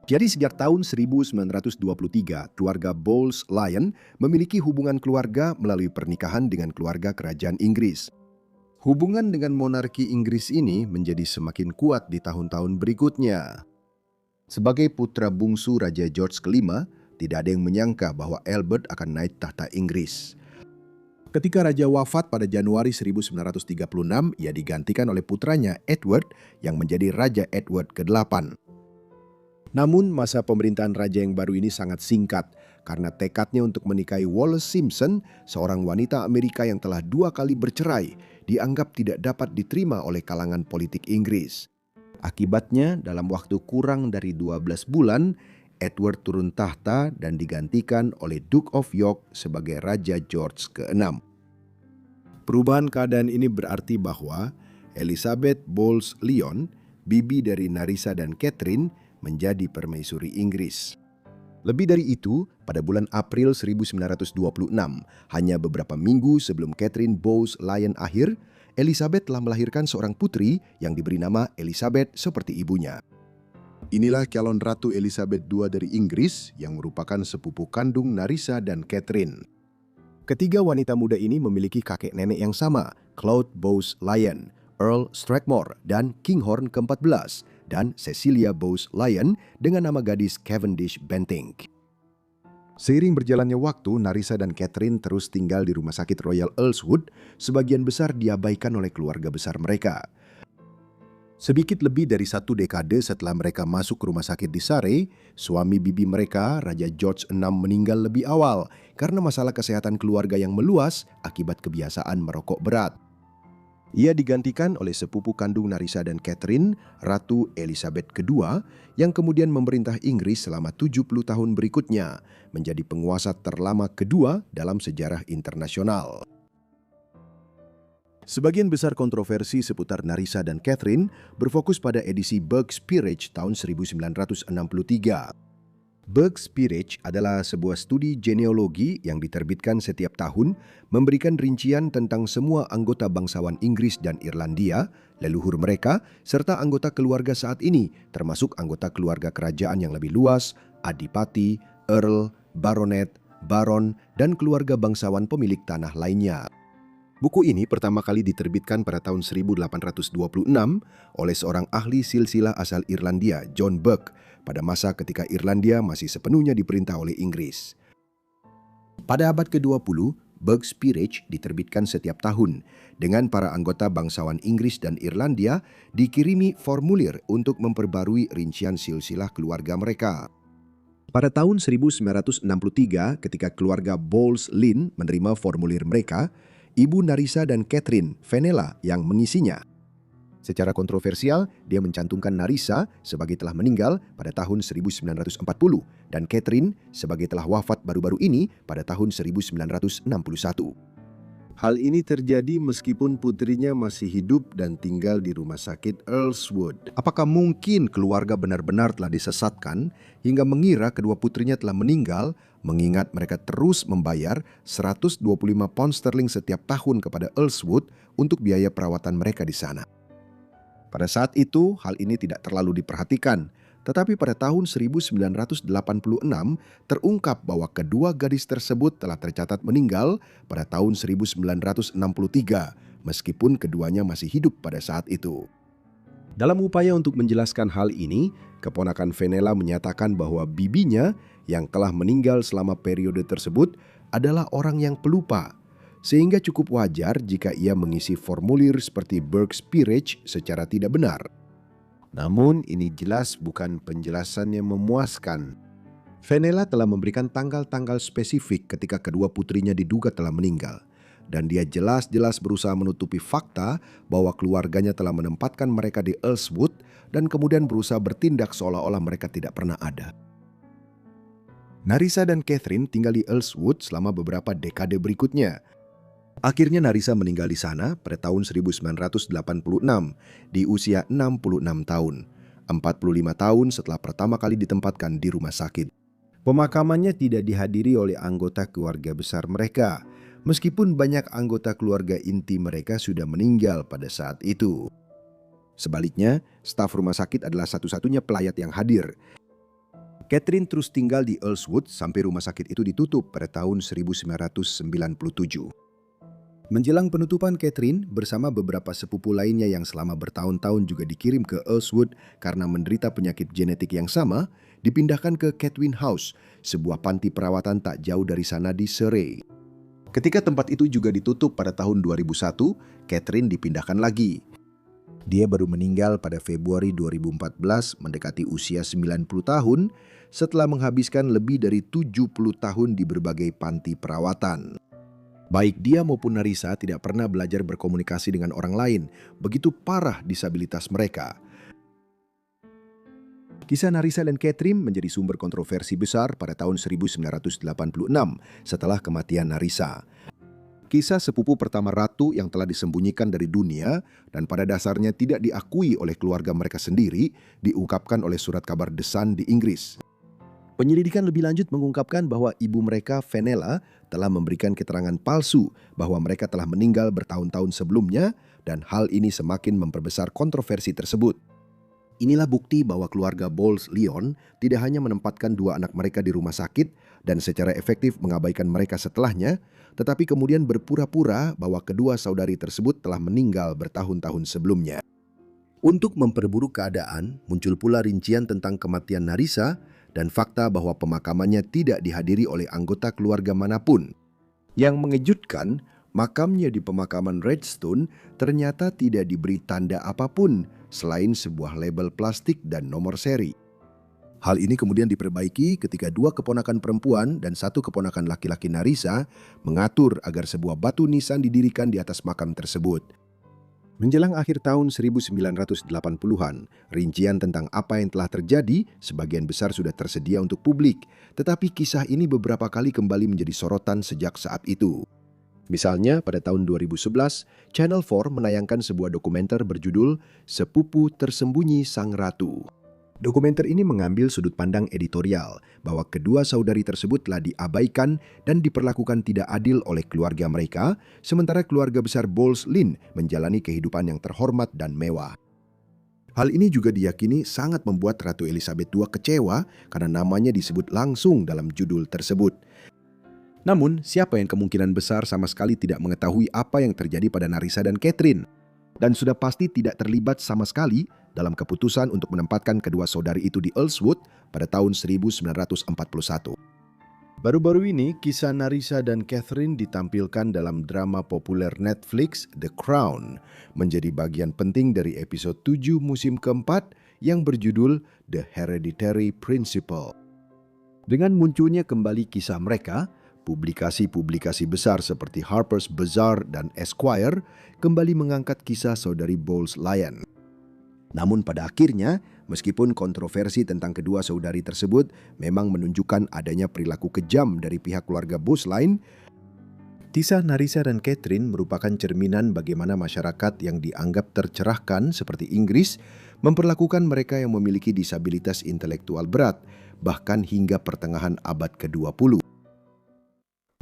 Jadi sejak tahun 1923, keluarga Bowles-Lyon memiliki hubungan keluarga melalui pernikahan dengan keluarga kerajaan Inggris. Hubungan dengan monarki Inggris ini menjadi semakin kuat di tahun-tahun berikutnya. Sebagai putra bungsu Raja George V, tidak ada yang menyangka bahwa Albert akan naik tahta Inggris. Ketika Raja wafat pada Januari 1936, ia digantikan oleh putranya Edward yang menjadi Raja Edward ke-8. Namun masa pemerintahan raja yang baru ini sangat singkat karena tekadnya untuk menikahi Wallis Simpson, seorang wanita Amerika yang telah 2 kali bercerai, dianggap tidak dapat diterima oleh kalangan politik Inggris. Akibatnya, dalam waktu kurang dari 12 bulan, Edward turun tahta dan digantikan oleh Duke of York sebagai Raja George ke-6. Perubahan keadaan ini berarti bahwa Elizabeth Bowles-Lyon, bibi dari Narisa dan Catherine, menjadi permaisuri Inggris. Lebih dari itu, pada bulan April 1926, hanya beberapa minggu sebelum Catherine Bowles-Lyon akhir, Elizabeth telah melahirkan seorang putri yang diberi nama Elizabeth seperti ibunya. Inilah calon Ratu Elizabeth II dari Inggris yang merupakan sepupu kandung Narisa dan Catherine. Ketiga wanita muda ini memiliki kakek nenek yang sama, Claude Bowles-Lyon, Earl Strathmore, dan Kinghorn ke-14, dan Cecilia Bowles-Lyon dengan nama gadis Cavendish Bentinck. Seiring berjalannya waktu, Narisa dan Catherine terus tinggal di rumah sakit Royal Earlswood, sebagian besar diabaikan oleh keluarga besar mereka. Sedikit lebih dari 1 dekade setelah mereka masuk ke rumah sakit di Surrey, suami bibi mereka, Raja George VI, meninggal lebih awal karena masalah kesehatan keluarga yang meluas akibat kebiasaan merokok berat. Ia digantikan oleh sepupu kandung Narisa dan Catherine, Ratu Elizabeth II, yang kemudian memerintah Inggris selama 70 tahun berikutnya, menjadi penguasa terlama kedua dalam sejarah internasional. Sebagian besar kontroversi seputar Narisa dan Catherine berfokus pada edisi Burke's Peerage tahun 1963. Burke's Peerage adalah sebuah studi genealogi yang diterbitkan setiap tahun, memberikan rincian tentang semua anggota bangsawan Inggris dan Irlandia, leluhur mereka, serta anggota keluarga saat ini, termasuk anggota keluarga kerajaan yang lebih luas, adipati, earl, baronet, baron, dan keluarga bangsawan pemilik tanah lainnya. Buku ini pertama kali diterbitkan pada tahun 1826 oleh seorang ahli silsilah asal Irlandia, John Burke, pada masa ketika Irlandia masih sepenuhnya diperintah oleh Inggris. Pada abad ke-20, Burke's Peerage diterbitkan setiap tahun, dengan para anggota bangsawan Inggris dan Irlandia dikirimi formulir untuk memperbarui rincian silsilah keluarga mereka. Pada tahun 1963, ketika keluarga Bowles-Lyon menerima formulir mereka, ibu Narisa dan Catherine, Fenella, yang mengisinya. Secara kontroversial, dia mencantumkan Narisa sebagai telah meninggal pada tahun 1940 dan Catherine sebagai telah wafat baru-baru ini pada tahun 1961. Hal ini terjadi meskipun putrinya masih hidup dan tinggal di rumah sakit Earlswood. Apakah mungkin keluarga benar-benar telah disesatkan hingga mengira kedua putrinya telah meninggal, mengingat mereka terus membayar 125 pound sterling setiap tahun kepada Earlswood untuk biaya perawatan mereka di sana? Pada saat itu, hal ini tidak terlalu diperhatikan. Tetapi pada tahun 1986, terungkap bahwa kedua gadis tersebut telah tercatat meninggal pada tahun 1963, meskipun keduanya masih hidup pada saat itu. Dalam upaya untuk menjelaskan hal ini, keponakan Fenella menyatakan bahwa bibinya yang telah meninggal selama periode tersebut adalah orang yang pelupa, sehingga cukup wajar jika ia mengisi formulir seperti Burke's Peerage secara tidak benar. Namun ini jelas bukan penjelasan yang memuaskan. Fenella telah memberikan tanggal-tanggal spesifik ketika kedua putrinya diduga telah meninggal. Dan dia jelas-jelas berusaha menutupi fakta bahwa keluarganya telah menempatkan mereka di Earlswood dan kemudian berusaha bertindak seolah-olah mereka tidak pernah ada. Narisa dan Catherine tinggal di Earlswood selama beberapa dekade berikutnya. Akhirnya Narisa meninggal di sana pada tahun 1986 di usia 66 tahun, 45 tahun setelah pertama kali ditempatkan di rumah sakit. Pemakamannya tidak dihadiri oleh anggota keluarga besar mereka, meskipun banyak anggota keluarga inti mereka sudah meninggal pada saat itu. Sebaliknya, staf rumah sakit adalah satu-satunya pelayat yang hadir. Catherine terus tinggal di Earlswood sampai rumah sakit itu ditutup pada tahun 1997. Menjelang penutupan, Catherine bersama beberapa sepupu lainnya yang selama bertahun-tahun juga dikirim ke Earlswood karena menderita penyakit genetik yang sama, dipindahkan ke Catwin House, sebuah panti perawatan tak jauh dari sana di Surrey. Ketika tempat itu juga ditutup pada tahun 2001, Catherine dipindahkan lagi. Dia baru meninggal pada Februari 2014 mendekati usia 90 tahun setelah menghabiskan lebih dari 70 tahun di berbagai panti perawatan. Baik dia maupun Narisa tidak pernah belajar berkomunikasi dengan orang lain, begitu parah disabilitas mereka. Kisah Narisa dan Catherine menjadi sumber kontroversi besar pada tahun 1986 setelah kematian Narisa. Kisah sepupu pertama ratu yang telah disembunyikan dari dunia dan pada dasarnya tidak diakui oleh keluarga mereka sendiri diungkapkan oleh surat kabar The Sun di Inggris. Penyelidikan lebih lanjut mengungkapkan bahwa ibu mereka, Fenella, telah memberikan keterangan palsu bahwa mereka telah meninggal bertahun-tahun sebelumnya dan hal ini semakin memperbesar kontroversi tersebut. Inilah bukti bahwa keluarga Bowles-Lyon tidak hanya menempatkan dua anak mereka di rumah sakit dan secara efektif mengabaikan mereka setelahnya, tetapi kemudian berpura-pura bahwa kedua saudari tersebut telah meninggal bertahun-tahun sebelumnya. Untuk memperburuk keadaan, muncul pula rincian tentang kematian Narisa dan fakta bahwa pemakamannya tidak dihadiri oleh anggota keluarga manapun. Yang mengejutkan, makamnya di pemakaman Redstone ternyata tidak diberi tanda apapun selain sebuah label plastik dan nomor seri. Hal ini kemudian diperbaiki ketika dua keponakan perempuan dan satu keponakan laki-laki Narisa mengatur agar sebuah batu nisan didirikan di atas makam tersebut. Menjelang akhir tahun 1980-an, rincian tentang apa yang telah terjadi sebagian besar sudah tersedia untuk publik, tetapi kisah ini beberapa kali kembali menjadi sorotan sejak saat itu. Misalnya, pada tahun 2011, Channel 4 menayangkan sebuah dokumenter berjudul Sepupu Tersembunyi Sang Ratu. Dokumenter ini mengambil sudut pandang editorial bahwa kedua saudari tersebut telah diabaikan dan diperlakukan tidak adil oleh keluarga mereka, sementara keluarga besar Bowles-Lyon menjalani kehidupan yang terhormat dan mewah. Hal ini juga diyakini sangat membuat Ratu Elizabeth II kecewa karena namanya disebut langsung dalam judul tersebut. Namun, siapa yang kemungkinan besar sama sekali tidak mengetahui apa yang terjadi pada Narisa dan Catherine? Dan sudah pasti tidak terlibat sama sekali dalam keputusan untuk menempatkan kedua saudari itu di Earlswood pada tahun 1941. Baru-baru ini, kisah Narisa dan Catherine ditampilkan dalam drama populer Netflix The Crown, menjadi bagian penting dari episode 7 musim keempat yang berjudul The Hereditary Principle. Dengan munculnya kembali kisah mereka, publikasi-publikasi besar seperti Harper's Bazaar dan Esquire kembali mengangkat kisah saudari Bowles-Lyon. Namun pada akhirnya, meskipun kontroversi tentang kedua saudari tersebut memang menunjukkan adanya perilaku kejam dari pihak keluarga Bowles-Lyon, kisah Narisa dan Catherine merupakan cerminan bagaimana masyarakat yang dianggap tercerahkan seperti Inggris memperlakukan mereka yang memiliki disabilitas intelektual berat, bahkan hingga pertengahan abad ke-20.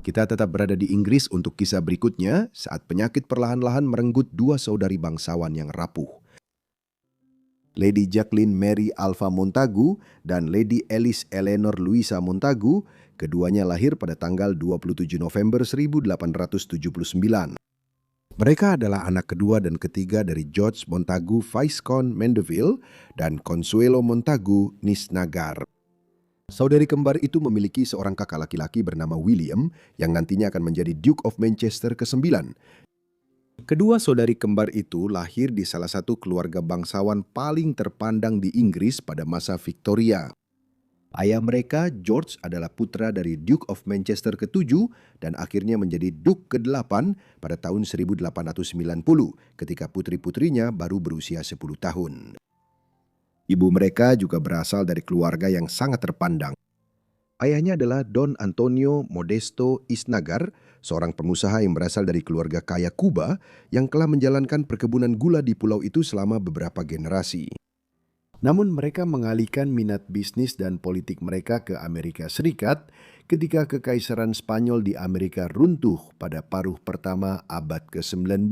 Kita tetap berada di Inggris untuk kisah berikutnya saat penyakit perlahan-lahan merenggut dua saudari bangsawan yang rapuh. Lady Jacqueline Mary Alpha Montagu dan Lady Alice Eleanor Louisa Montagu, keduanya lahir pada tanggal 27 November 1879. Mereka adalah anak kedua dan ketiga dari George Montagu Viscount Mandeville dan Consuelo Montagu Nisnagar. Saudari kembar itu memiliki seorang kakak laki-laki bernama William yang nantinya akan menjadi Duke of Manchester ke-9. Kedua saudari kembar itu lahir di salah satu keluarga bangsawan paling terpandang di Inggris pada masa Victoria. Ayah mereka, George, adalah putra dari Duke of Manchester ke-7 dan akhirnya menjadi Duke ke-8 pada tahun 1890 ketika putri-putrinya baru berusia 10 tahun. Ibu mereka juga berasal dari keluarga yang sangat terpandang. Ayahnya adalah Don Antonio Modesto Isnagar, seorang pengusaha yang berasal dari keluarga kaya Kuba yang telah menjalankan perkebunan gula di pulau itu selama beberapa generasi. Namun mereka mengalihkan minat bisnis dan politik mereka ke Amerika Serikat ketika Kekaisaran Spanyol di Amerika runtuh pada paruh pertama abad ke-19.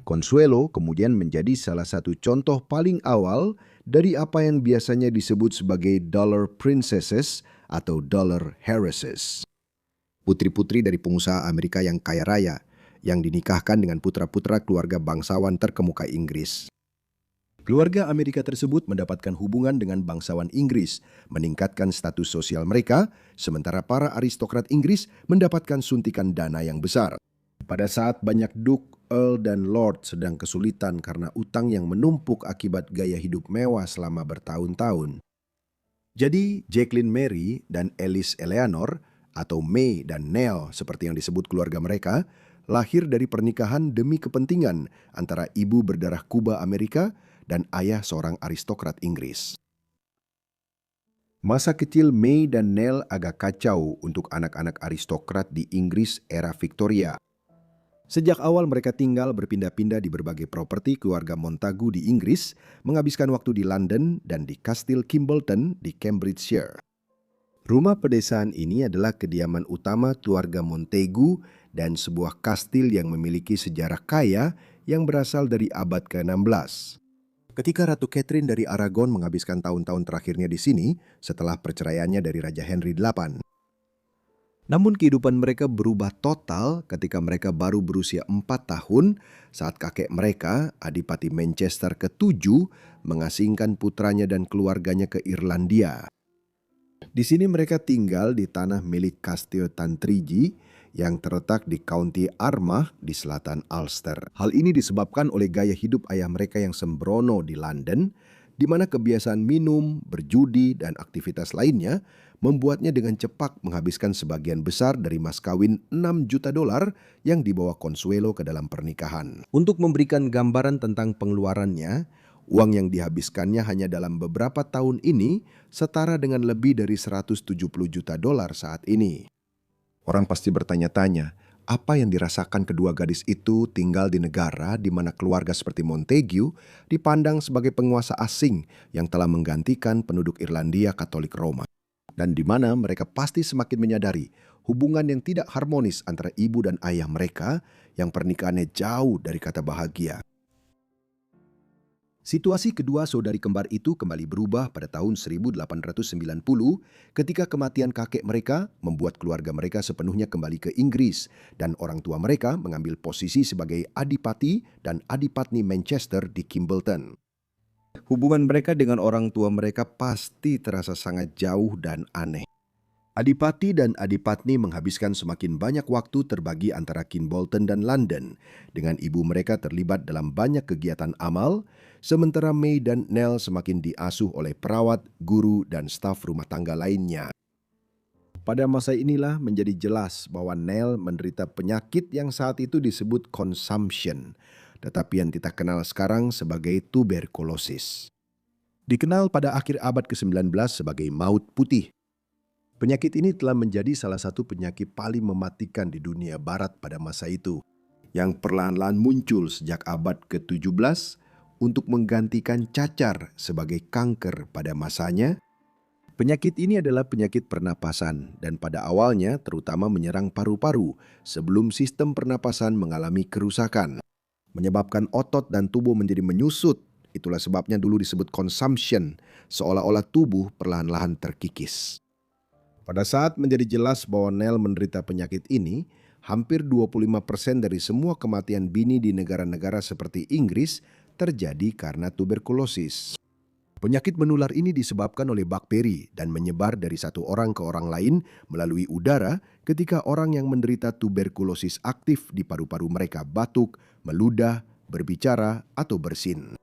Consuelo kemudian menjadi salah satu contoh paling awal dari apa yang biasanya disebut sebagai dollar princesses atau dollar heiresses. Putri-putri dari pengusaha Amerika yang kaya raya yang dinikahkan dengan putra-putra keluarga bangsawan terkemuka Inggris. Keluarga Amerika tersebut mendapatkan hubungan dengan bangsawan Inggris, meningkatkan status sosial mereka, sementara para aristokrat Inggris mendapatkan suntikan dana yang besar. Pada saat banyak Duke, Earl, dan Lord sedang kesulitan karena utang yang menumpuk akibat gaya hidup mewah selama bertahun-tahun. Jadi, Jacqueline Mary dan Alice Eleanor, atau May dan Nell seperti yang disebut keluarga mereka, lahir dari pernikahan demi kepentingan antara ibu berdarah Kuba Amerika dan ayah seorang aristokrat Inggris. Masa kecil May dan Nell agak kacau untuk anak-anak aristokrat di Inggris era Victoria. Sejak awal mereka tinggal berpindah-pindah di berbagai properti keluarga Montagu di Inggris, menghabiskan waktu di London dan di Kastil Kimbolton di Cambridgeshire. Rumah pedesaan ini adalah kediaman utama keluarga Montagu dan sebuah kastil yang memiliki sejarah kaya yang berasal dari abad ke-16. Ketika Ratu Catherine dari Aragon menghabiskan tahun-tahun terakhirnya di sini setelah perceraiannya dari Raja Henry VIII. Namun kehidupan mereka berubah total ketika mereka baru berusia 4 tahun saat kakek mereka, Adipati Manchester ke-7, mengasingkan putranya dan keluarganya ke Irlandia. Di sini mereka tinggal di tanah milik Kastil Tantriji yang terletak di County Armagh di selatan Ulster. Hal ini disebabkan oleh gaya hidup ayah mereka yang sembrono di London, di mana kebiasaan minum, berjudi, dan aktivitas lainnya membuatnya dengan cepat menghabiskan sebagian besar dari mas kawin $6 juta yang dibawa Consuelo ke dalam pernikahan. Untuk memberikan gambaran tentang pengeluarannya, uang yang dihabiskannya hanya dalam beberapa tahun ini setara dengan lebih dari $170 juta saat ini. Orang pasti bertanya-tanya, apa yang dirasakan kedua gadis itu tinggal di negara di mana keluarga seperti Montagu dipandang sebagai penguasa asing yang telah menggantikan penduduk Irlandia Katolik Roma. Dan di mana mereka pasti semakin menyadari hubungan yang tidak harmonis antara ibu dan ayah mereka yang pernikahannya jauh dari kata bahagia. Situasi kedua saudari kembar itu kembali berubah pada tahun 1890 ketika kematian kakek mereka membuat keluarga mereka sepenuhnya kembali ke Inggris dan orang tua mereka mengambil posisi sebagai adipati dan adipatni Manchester di Kimbolton. Hubungan mereka dengan orang tua mereka pasti terasa sangat jauh dan aneh. Adipati dan adipatni menghabiskan semakin banyak waktu terbagi antara Kimbolton dan London, dengan ibu mereka terlibat dalam banyak kegiatan amal, sementara May dan Nell semakin diasuh oleh perawat, guru, dan staf rumah tangga lainnya. Pada masa inilah menjadi jelas bahwa Nell menderita penyakit yang saat itu disebut consumption, tetapi yang kita kenal sekarang sebagai tuberkulosis. Dikenal pada akhir abad ke-19 sebagai maut putih. Penyakit ini telah menjadi salah satu penyakit paling mematikan di dunia barat pada masa itu, yang perlahan-lahan muncul sejak abad ke-17 untuk menggantikan cacar sebagai kanker pada masanya. Penyakit ini adalah penyakit pernapasan dan pada awalnya terutama menyerang paru-paru sebelum sistem pernapasan mengalami kerusakan, menyebabkan otot dan tubuh menjadi menyusut. Itulah sebabnya dulu disebut consumption, seolah-olah tubuh perlahan-lahan terkikis. Pada saat menjadi jelas bahwa Nell menderita penyakit ini, hampir 25% dari semua kematian bini di negara-negara seperti Inggris terjadi karena tuberkulosis. Penyakit menular ini disebabkan oleh bakteri dan menyebar dari satu orang ke orang lain melalui udara ketika orang yang menderita tuberkulosis aktif di paru-paru mereka batuk, meludah, berbicara, atau bersin.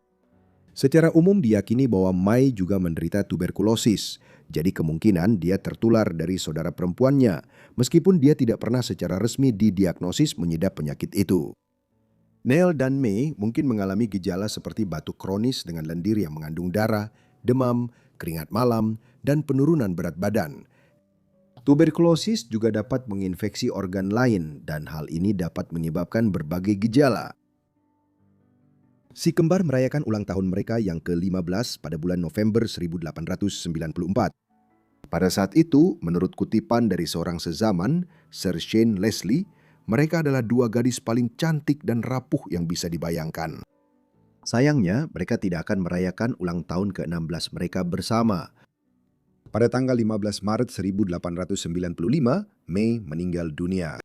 Secara umum diyakini bahwa Mai juga menderita tuberkulosis, jadi kemungkinan dia tertular dari saudara perempuannya, meskipun dia tidak pernah secara resmi didiagnosis mengidap penyakit itu. Neil dan May mungkin mengalami gejala seperti batuk kronis dengan lendir yang mengandung darah, demam, keringat malam, dan penurunan berat badan. Tuberkulosis juga dapat menginfeksi organ lain dan hal ini dapat menyebabkan berbagai gejala. Si kembar merayakan ulang tahun mereka yang ke-15 pada bulan November 1894. Pada saat itu, menurut kutipan dari seorang sezaman, Sir Shane Leslie, mereka adalah dua gadis paling cantik dan rapuh yang bisa dibayangkan. Sayangnya, mereka tidak akan merayakan ulang tahun ke-16 mereka bersama. Pada tanggal 15 Maret 1895, May meninggal dunia.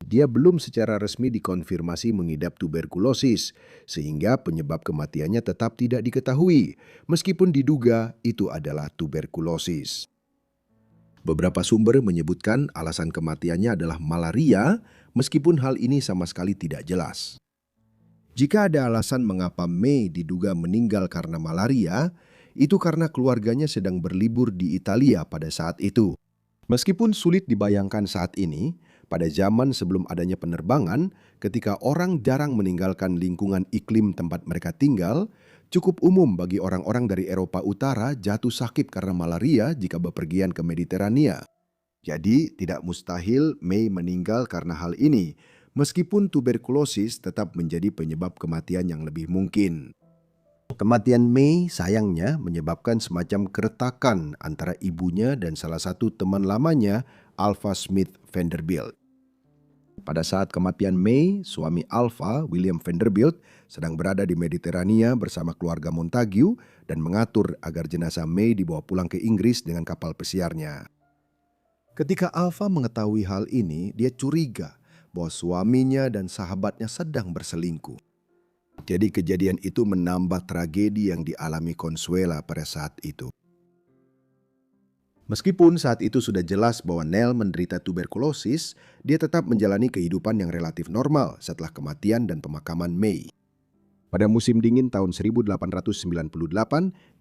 Dia belum secara resmi dikonfirmasi mengidap tuberkulosis, sehingga penyebab kematiannya tetap tidak diketahui, meskipun diduga itu adalah tuberkulosis. Beberapa sumber menyebutkan alasan kematiannya adalah malaria, meskipun hal ini sama sekali tidak jelas. Jika ada alasan mengapa May diduga meninggal karena malaria, itu karena keluarganya sedang berlibur di Italia pada saat itu. Meskipun sulit dibayangkan saat ini, pada zaman sebelum adanya penerbangan, ketika orang jarang meninggalkan lingkungan iklim tempat mereka tinggal, cukup umum bagi orang-orang dari Eropa Utara jatuh sakit karena malaria jika bepergian ke Mediterania. Jadi, tidak mustahil May meninggal karena hal ini, meskipun tuberkulosis tetap menjadi penyebab kematian yang lebih mungkin. Kematian May sayangnya menyebabkan semacam keretakan antara ibunya dan salah satu teman lamanya, Alpha Smith Vanderbilt. Pada saat kematian May, suami Alpha, William Vanderbilt, sedang berada di Mediterania bersama keluarga Montague dan mengatur agar jenazah May dibawa pulang ke Inggris dengan kapal pesiarnya. Ketika Alpha mengetahui hal ini, dia curiga bahwa suaminya dan sahabatnya sedang berselingkuh. Jadi kejadian itu menambah tragedi yang dialami Consuela pada saat itu. Meskipun saat itu sudah jelas bahwa Nell menderita tuberkulosis, dia tetap menjalani kehidupan yang relatif normal setelah kematian dan pemakaman May. Pada musim dingin tahun 1898,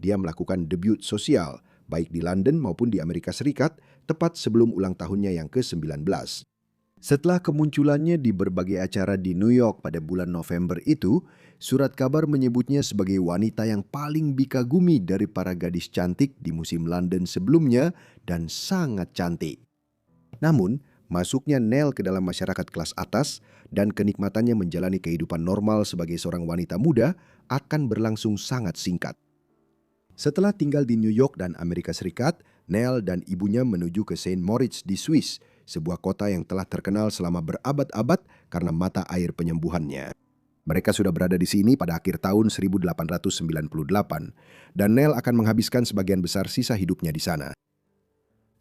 dia melakukan debut sosial, baik di London maupun di Amerika Serikat, tepat sebelum ulang tahunnya yang ke-19. Setelah kemunculannya di berbagai acara di New York pada bulan November itu, surat kabar menyebutnya sebagai wanita yang paling bikagumi dari para gadis cantik di musim London sebelumnya dan sangat cantik. Namun, masuknya Nell ke dalam masyarakat kelas atas dan kenikmatannya menjalani kehidupan normal sebagai seorang wanita muda akan berlangsung sangat singkat. Setelah tinggal di New York dan Amerika Serikat, Nell dan ibunya menuju ke Saint Moritz di Swiss, sebuah kota yang telah terkenal selama berabad-abad karena mata air penyembuhannya. Mereka sudah berada di sini pada akhir tahun 1898, dan Nell akan menghabiskan sebagian besar sisa hidupnya di sana.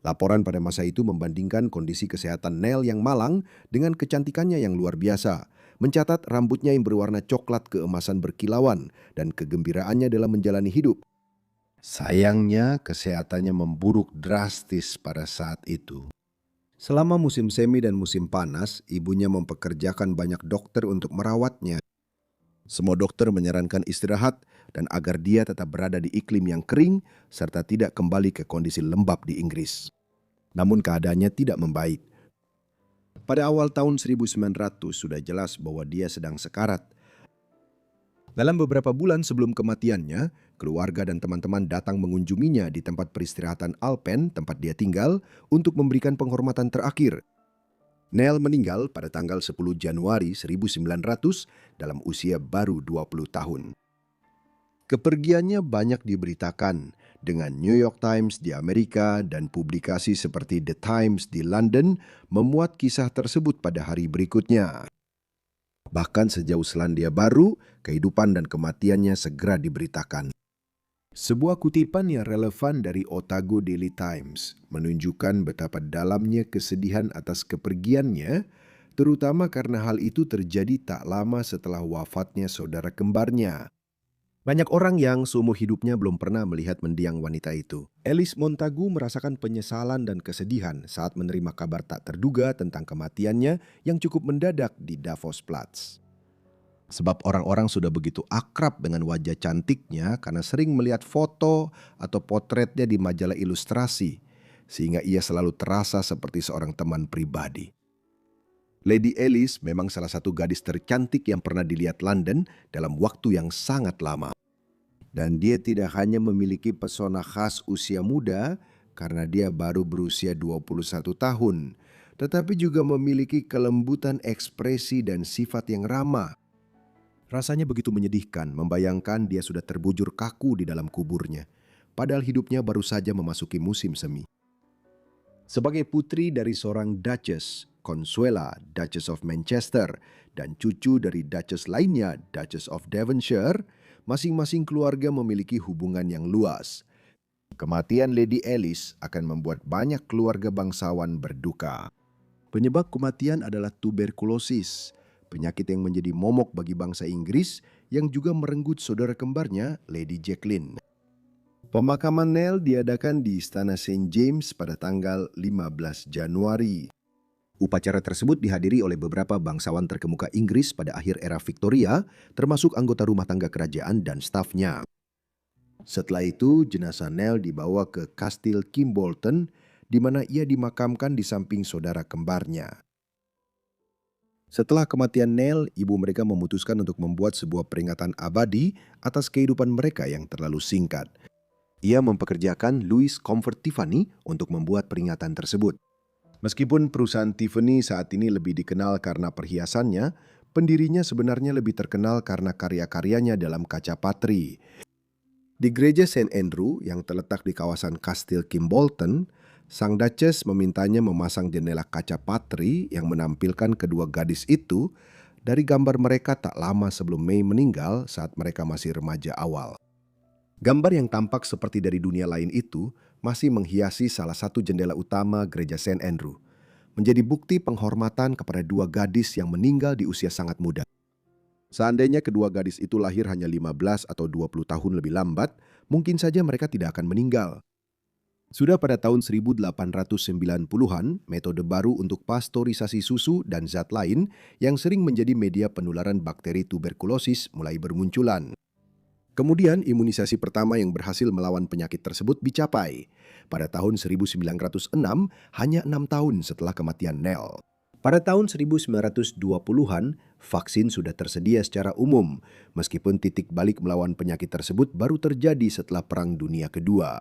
Laporan pada masa itu membandingkan kondisi kesehatan Nell yang malang dengan kecantikannya yang luar biasa, mencatat rambutnya yang berwarna coklat keemasan berkilauan dan kegembiraannya dalam menjalani hidup. Sayangnya, kesehatannya memburuk drastis pada saat itu. Selama musim semi dan musim panas, ibunya mempekerjakan banyak dokter untuk merawatnya. Semua dokter menyarankan istirahat dan agar dia tetap berada di iklim yang kering serta tidak kembali ke kondisi lembab di Inggris. Namun keadaannya tidak membaik. Pada awal tahun 1900 sudah jelas bahwa dia sedang sekarat. Dalam beberapa bulan sebelum kematiannya, keluarga dan teman-teman datang mengunjunginya di tempat peristirahatan Alpen, tempat dia tinggal, untuk memberikan penghormatan terakhir. Nell meninggal pada tanggal 10 Januari 1900 dalam usia baru 20 tahun. Kepergiannya banyak diberitakan dengan New York Times di Amerika dan publikasi seperti The Times di London memuat kisah tersebut pada hari berikutnya. Bahkan sejauh Selandia Baru, kehidupan dan kematiannya segera diberitakan. Sebuah kutipan yang relevan dari Otago Daily Times menunjukkan betapa dalamnya kesedihan atas kepergiannya, terutama karena hal itu terjadi tak lama setelah wafatnya saudara kembarnya. Banyak orang yang seumur hidupnya belum pernah melihat mendiang wanita itu. Alice Montagu merasakan penyesalan dan kesedihan saat menerima kabar tak terduga tentang kematiannya yang cukup mendadak di Davos-Platz. Sebab orang-orang sudah begitu akrab dengan wajah cantiknya karena sering melihat foto atau potretnya di majalah ilustrasi, sehingga ia selalu terasa seperti seorang teman pribadi. Lady Alice memang salah satu gadis tercantik yang pernah dilihat London dalam waktu yang sangat lama. Dan dia tidak hanya memiliki pesona khas usia muda karena dia baru berusia 21 tahun, tetapi juga memiliki kelembutan ekspresi dan sifat yang ramah. Rasanya begitu menyedihkan membayangkan dia sudah terbujur kaku di dalam kuburnya, padahal hidupnya baru saja memasuki musim semi. Sebagai putri dari seorang Duchess, Consuela, Duchess of Manchester, dan cucu dari Duchess lainnya, Duchess of Devonshire, masing-masing keluarga memiliki hubungan yang luas. Kematian Lady Alice akan membuat banyak keluarga bangsawan berduka. Penyebab kematian adalah tuberkulosis, penyakit yang menjadi momok bagi bangsa Inggris yang juga merenggut saudara kembarnya, Lady Jacqueline. Pemakaman Nell diadakan di Istana St. James pada tanggal 15 Januari. Upacara tersebut dihadiri oleh beberapa bangsawan terkemuka Inggris pada akhir era Victoria, termasuk anggota rumah tangga kerajaan dan stafnya. Setelah itu, jenazah Nell dibawa ke Kastil Kimbolton, di mana ia dimakamkan di samping saudara kembarnya. Setelah kematian Nell, ibu mereka memutuskan untuk membuat sebuah peringatan abadi atas kehidupan mereka yang terlalu singkat. Ia mempekerjakan Louis Comfort Tiffany untuk membuat peringatan tersebut. Meskipun perusahaan Tiffany saat ini lebih dikenal karena perhiasannya, pendirinya sebenarnya lebih terkenal karena karya-karyanya dalam kaca patri. Di gereja St. Andrew yang terletak di kawasan Kastil Kimbolton, sang Duchess memintanya memasang jendela kaca patri yang menampilkan kedua gadis itu dari gambar mereka tak lama sebelum May meninggal saat mereka masih remaja awal. Gambar yang tampak seperti dari dunia lain itu masih menghiasi salah satu jendela utama gereja St. Andrew, menjadi bukti penghormatan kepada dua gadis yang meninggal di usia sangat muda. Seandainya kedua gadis itu lahir hanya 15 atau 20 tahun lebih lambat, mungkin saja mereka tidak akan meninggal. Sudah pada tahun 1890-an, metode baru untuk pasteurisasi susu dan zat lain yang sering menjadi media penularan bakteri tuberkulosis mulai bermunculan. Kemudian imunisasi pertama yang berhasil melawan penyakit tersebut dicapai pada tahun 1906, hanya 6 tahun setelah kematian Nell. Pada tahun 1920-an, vaksin sudah tersedia secara umum, meskipun titik balik melawan penyakit tersebut baru terjadi setelah Perang Dunia Kedua.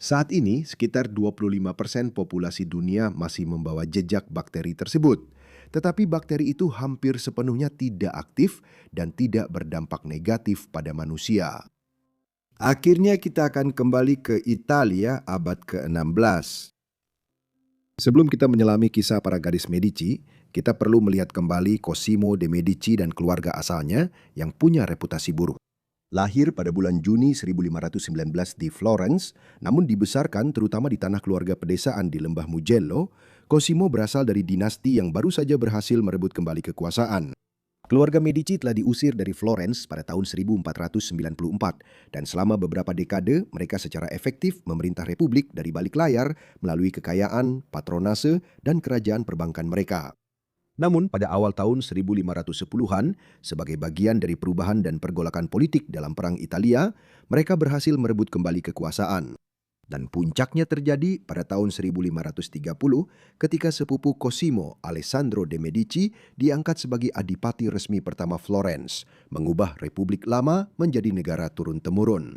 Saat ini, sekitar 25% populasi dunia masih membawa jejak bakteri tersebut. Tetapi bakteri itu hampir sepenuhnya tidak aktif dan tidak berdampak negatif pada manusia. Akhirnya kita akan kembali ke Italia abad ke-16. Sebelum kita menyelami kisah para gadis Medici, kita perlu melihat kembali Cosimo de' Medici dan keluarga asalnya yang punya reputasi buruk. Lahir pada bulan Juni 1519 di Florence, namun dibesarkan terutama di tanah keluarga pedesaan di lembah Mugello, Cosimo berasal dari dinasti yang baru saja berhasil merebut kembali kekuasaan. Keluarga Medici telah diusir dari Florence pada tahun 1494 dan selama beberapa dekade mereka secara efektif memerintah republik dari balik layar melalui kekayaan, patronase, dan kerajaan perbankan mereka. Namun pada awal tahun 1510-an, sebagai bagian dari perubahan dan pergolakan politik dalam Perang Italia, mereka berhasil merebut kembali kekuasaan. Dan puncaknya terjadi pada tahun 1530 ketika sepupu Cosimo Alessandro de' Medici diangkat sebagai adipati resmi pertama Florence, mengubah Republik Lama menjadi negara turun-temurun.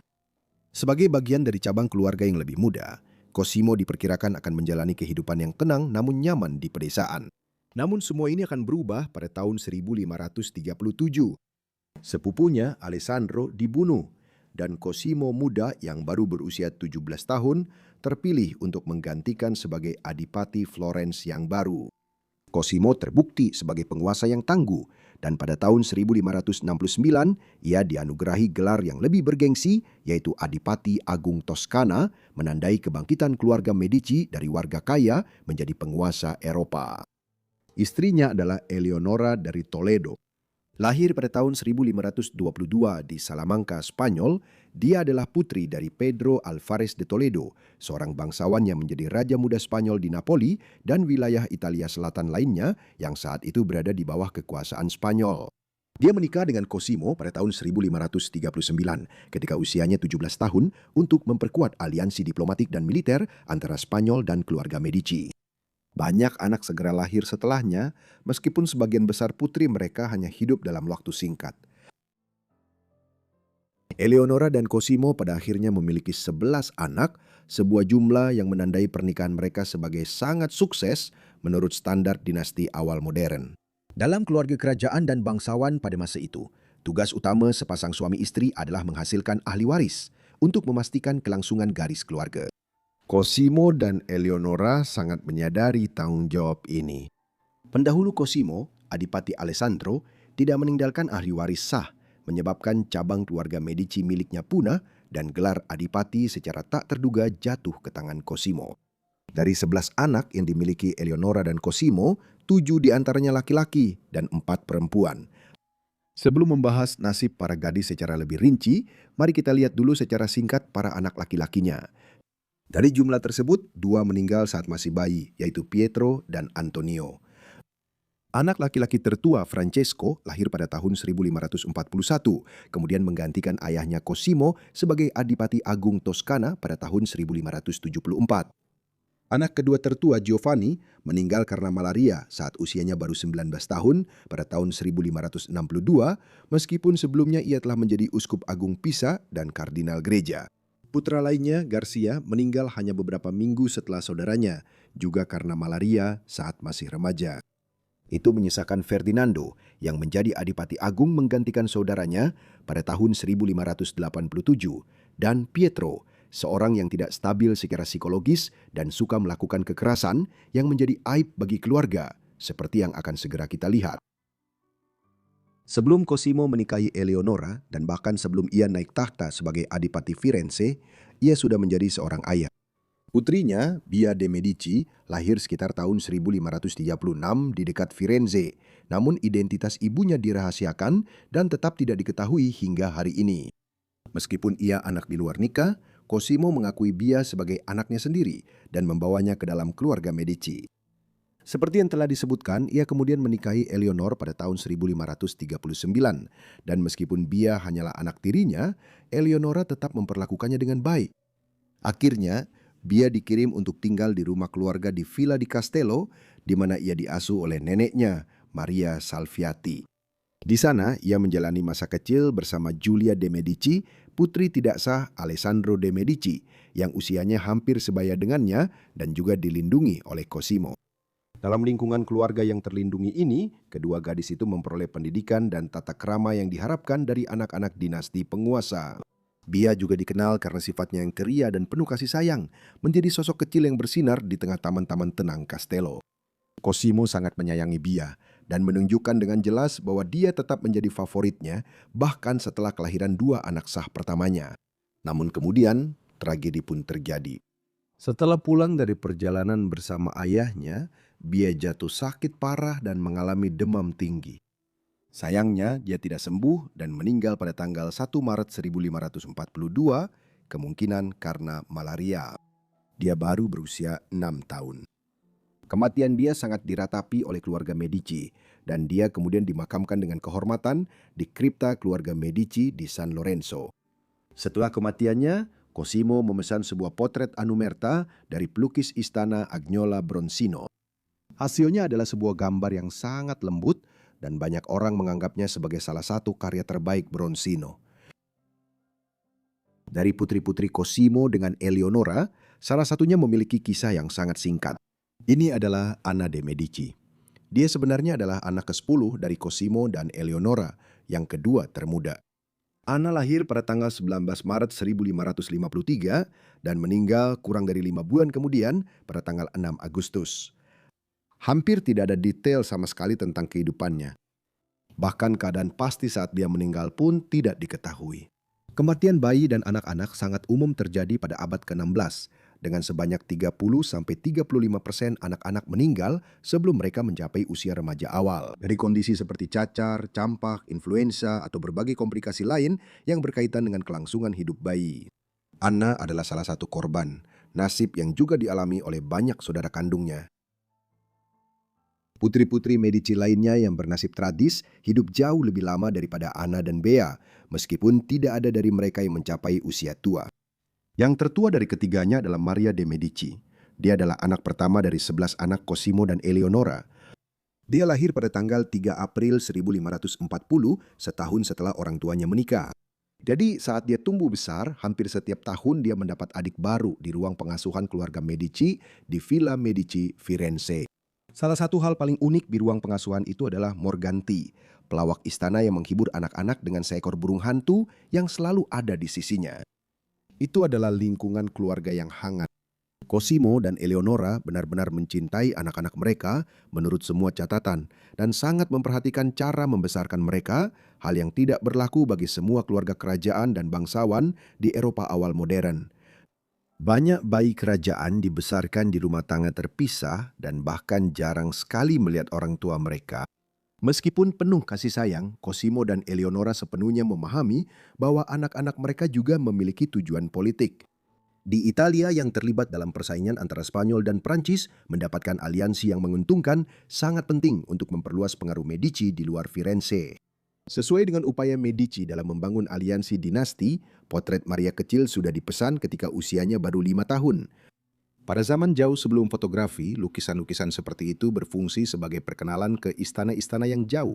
Sebagai bagian dari cabang keluarga yang lebih muda, Cosimo diperkirakan akan menjalani kehidupan yang tenang namun nyaman di pedesaan. Namun semua ini akan berubah pada tahun 1537. Sepupunya Alessandro dibunuh dan Cosimo muda yang baru berusia 17 tahun terpilih untuk menggantikan sebagai adipati Florence yang baru. Cosimo terbukti sebagai penguasa yang tangguh dan pada tahun 1569 ia dianugerahi gelar yang lebih bergengsi yaitu Adipati Agung Toskana, menandai kebangkitan keluarga Medici dari warga kaya menjadi penguasa Eropa. Istrinya adalah Eleonora dari Toledo. Lahir pada tahun 1522 di Salamanca, Spanyol, dia adalah putri dari Pedro Alvarez de Toledo, seorang bangsawan yang menjadi Raja Muda Spanyol di Napoli dan wilayah Italia Selatan lainnya yang saat itu berada di bawah kekuasaan Spanyol. Dia menikah dengan Cosimo pada tahun 1539 ketika usianya 17 tahun untuk memperkuat aliansi diplomatik dan militer antara Spanyol dan keluarga Medici. Banyak anak segera lahir setelahnya, meskipun sebagian besar putri mereka hanya hidup dalam waktu singkat. Eleonora dan Cosimo pada akhirnya memiliki 11 anak, sebuah jumlah yang menandai pernikahan mereka sebagai sangat sukses menurut standar dinasti awal modern. Dalam keluarga kerajaan dan bangsawan pada masa itu, tugas utama sepasang suami istri adalah menghasilkan ahli waris untuk memastikan kelangsungan garis keluarga. Cosimo dan Eleonora sangat menyadari tanggung jawab ini. Pendahulu Cosimo, Adipati Alessandro, tidak meninggalkan ahli waris sah, menyebabkan cabang keluarga Medici miliknya punah dan gelar Adipati secara tak terduga jatuh ke tangan Cosimo. Dari 11 anak yang dimiliki Eleonora dan Cosimo, 7 diantaranya laki-laki dan 4 perempuan. Sebelum membahas nasib para gadis secara lebih rinci, mari kita lihat dulu secara singkat para anak laki-lakinya. Dari jumlah tersebut, 2 meninggal saat masih bayi, yaitu Pietro dan Antonio. Anak laki-laki tertua Francesco lahir pada tahun 1541, kemudian menggantikan ayahnya Cosimo sebagai Adipati Agung Toscana pada tahun 1574. Anak kedua tertua Giovanni meninggal karena malaria saat usianya baru 19 tahun pada tahun 1562, meskipun sebelumnya ia telah menjadi Uskup Agung Pisa dan Kardinal Gereja. Putra lainnya, Garcia, meninggal hanya beberapa minggu setelah saudaranya, juga karena malaria saat masih remaja. Itu menyisakan Ferdinando yang menjadi Adipati Agung menggantikan saudaranya pada tahun 1587 dan Pietro, seorang yang tidak stabil secara psikologis dan suka melakukan kekerasan yang menjadi aib bagi keluarga, seperti yang akan segera kita lihat. Sebelum Cosimo menikahi Eleonora dan bahkan sebelum ia naik tahta sebagai Adipati Firenze, ia sudah menjadi seorang ayah. Putrinya, Bia de Medici, lahir sekitar tahun 1536 di dekat Firenze, namun identitas ibunya dirahasiakan dan tetap tidak diketahui hingga hari ini. Meskipun ia anak di luar nikah, Cosimo mengakui Bia sebagai anaknya sendiri dan membawanya ke dalam keluarga Medici. Seperti yang telah disebutkan, ia kemudian menikahi Eleonor pada tahun 1539, dan meskipun Bia hanyalah anak tirinya, Eleonora tetap memperlakukannya dengan baik. Akhirnya, Bia dikirim untuk tinggal di rumah keluarga di Villa di Castello, di mana ia diasuh oleh neneknya, Maria Salviati. Di sana, ia menjalani masa kecil bersama Giulia de Medici, putri tidak sah Alessandro de Medici, yang usianya hampir sebaya dengannya dan juga dilindungi oleh Cosimo. Dalam lingkungan keluarga yang terlindungi ini, kedua gadis itu memperoleh pendidikan dan tata krama yang diharapkan dari anak-anak dinasti penguasa. Bia juga dikenal karena sifatnya yang ceria dan penuh kasih sayang, menjadi sosok kecil yang bersinar di tengah taman-taman tenang Castello. Cosimo sangat menyayangi Bia dan menunjukkan dengan jelas bahwa dia tetap menjadi favoritnya bahkan setelah kelahiran 2 anak sah pertamanya. Namun kemudian, tragedi pun terjadi. Setelah pulang dari perjalanan bersama ayahnya, Bia jatuh sakit parah dan mengalami demam tinggi. Sayangnya, dia tidak sembuh dan meninggal pada tanggal 1 Maret 1542, kemungkinan karena malaria. Dia baru berusia 6 tahun. Kematian Bia sangat diratapi oleh keluarga Medici, dan dia kemudian dimakamkan dengan kehormatan di kripta keluarga Medici di San Lorenzo. Setelah kematiannya, Cosimo memesan sebuah potret Anumerta dari pelukis istana Agnola Bronzino. Hasilnya adalah sebuah gambar yang sangat lembut dan banyak orang menganggapnya sebagai salah satu karya terbaik Bronzino. Dari putri-putri Cosimo dengan Eleonora, salah satunya memiliki kisah yang sangat singkat. Ini adalah Anna de Medici. Dia sebenarnya adalah anak ke-10 dari Cosimo dan Eleonora, yang kedua termuda. Anna lahir pada tanggal 19 Maret 1553 dan meninggal kurang dari 5 bulan kemudian pada tanggal 6 Agustus. Hampir tidak ada detail sama sekali tentang kehidupannya. Bahkan keadaan pasti saat dia meninggal pun tidak diketahui. Kematian bayi dan anak-anak sangat umum terjadi pada abad ke-16 dengan sebanyak 30-35% anak-anak meninggal sebelum mereka mencapai usia remaja awal. Dari kondisi seperti cacar, campak, influenza, atau berbagai komplikasi lain yang berkaitan dengan kelangsungan hidup bayi. Anna adalah salah satu korban, nasib yang juga dialami oleh banyak saudara kandungnya. Putri-putri Medici lainnya yang bernasib tragis hidup jauh lebih lama daripada Anna dan Bea, meskipun tidak ada dari mereka yang mencapai usia tua. Yang tertua dari ketiganya adalah Maria de Medici. Dia adalah anak pertama dari 11 anak Cosimo dan Eleonora. Dia lahir pada tanggal 3 April 1540, setahun setelah orang tuanya menikah. Jadi saat dia tumbuh besar, hampir setiap tahun dia mendapat adik baru di ruang pengasuhan keluarga Medici di Villa Medici, Firenze. Salah satu hal paling unik di ruang pengasuhan itu adalah Morganti, pelawak istana yang menghibur anak-anak dengan seekor burung hantu yang selalu ada di sisinya. Itu adalah lingkungan keluarga yang hangat. Cosimo dan Eleonora benar-benar mencintai anak-anak mereka menurut semua catatan dan sangat memperhatikan cara membesarkan mereka, hal yang tidak berlaku bagi semua keluarga kerajaan dan bangsawan di Eropa awal modern. Banyak bayi kerajaan dibesarkan di rumah tangga terpisah dan bahkan jarang sekali melihat orang tua mereka. Meskipun penuh kasih sayang, Cosimo dan Eleonora sepenuhnya memahami bahwa anak-anak mereka juga memiliki tujuan politik. Di Italia yang terlibat dalam persaingan antara Spanyol dan Prancis, mendapatkan aliansi yang menguntungkan sangat penting untuk memperluas pengaruh Medici di luar Firenze. Sesuai dengan upaya Medici dalam membangun aliansi dinasti, potret Maria kecil sudah dipesan ketika usianya baru 5 tahun. Pada zaman jauh sebelum fotografi, lukisan-lukisan seperti itu berfungsi sebagai perkenalan ke istana-istana yang jauh.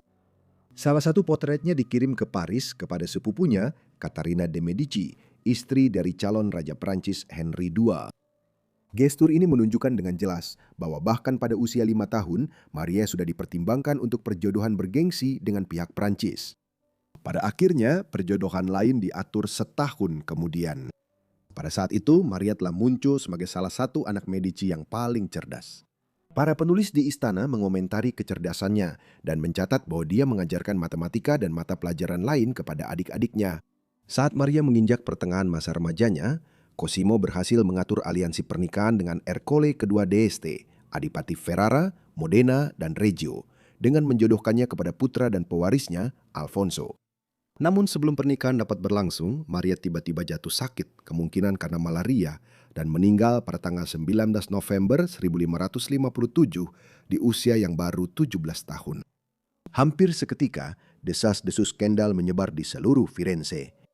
Salah satu potretnya dikirim ke Paris kepada sepupunya, Caterina de Medici, istri dari calon Raja Prancis Henry II. Gestur ini menunjukkan dengan jelas bahwa bahkan pada usia 5 tahun, Maria sudah dipertimbangkan untuk perjodohan bergengsi dengan pihak Prancis. Pada akhirnya, perjodohan lain diatur setahun kemudian. Pada saat itu, Maria telah muncul sebagai salah satu anak Medici yang paling cerdas. Para penulis di istana mengomentari kecerdasannya dan mencatat bahwa dia mengajarkan matematika dan mata pelajaran lain kepada adik-adiknya. Saat Maria menginjak pertengahan masa remajanya, Cosimo berhasil mengatur aliansi pernikahan dengan Ercole kedua d'Este, Adipati Ferrara, Modena, dan Reggio, dengan menjodohkannya kepada putra dan pewarisnya, Alfonso. Namun sebelum pernikahan dapat berlangsung, Maria tiba-tiba jatuh sakit, kemungkinan karena malaria, dan meninggal pada tanggal 19 November 1557 di usia yang baru 17 tahun. Hampir seketika, desas-desus skandal menyebar di seluruh Firenze.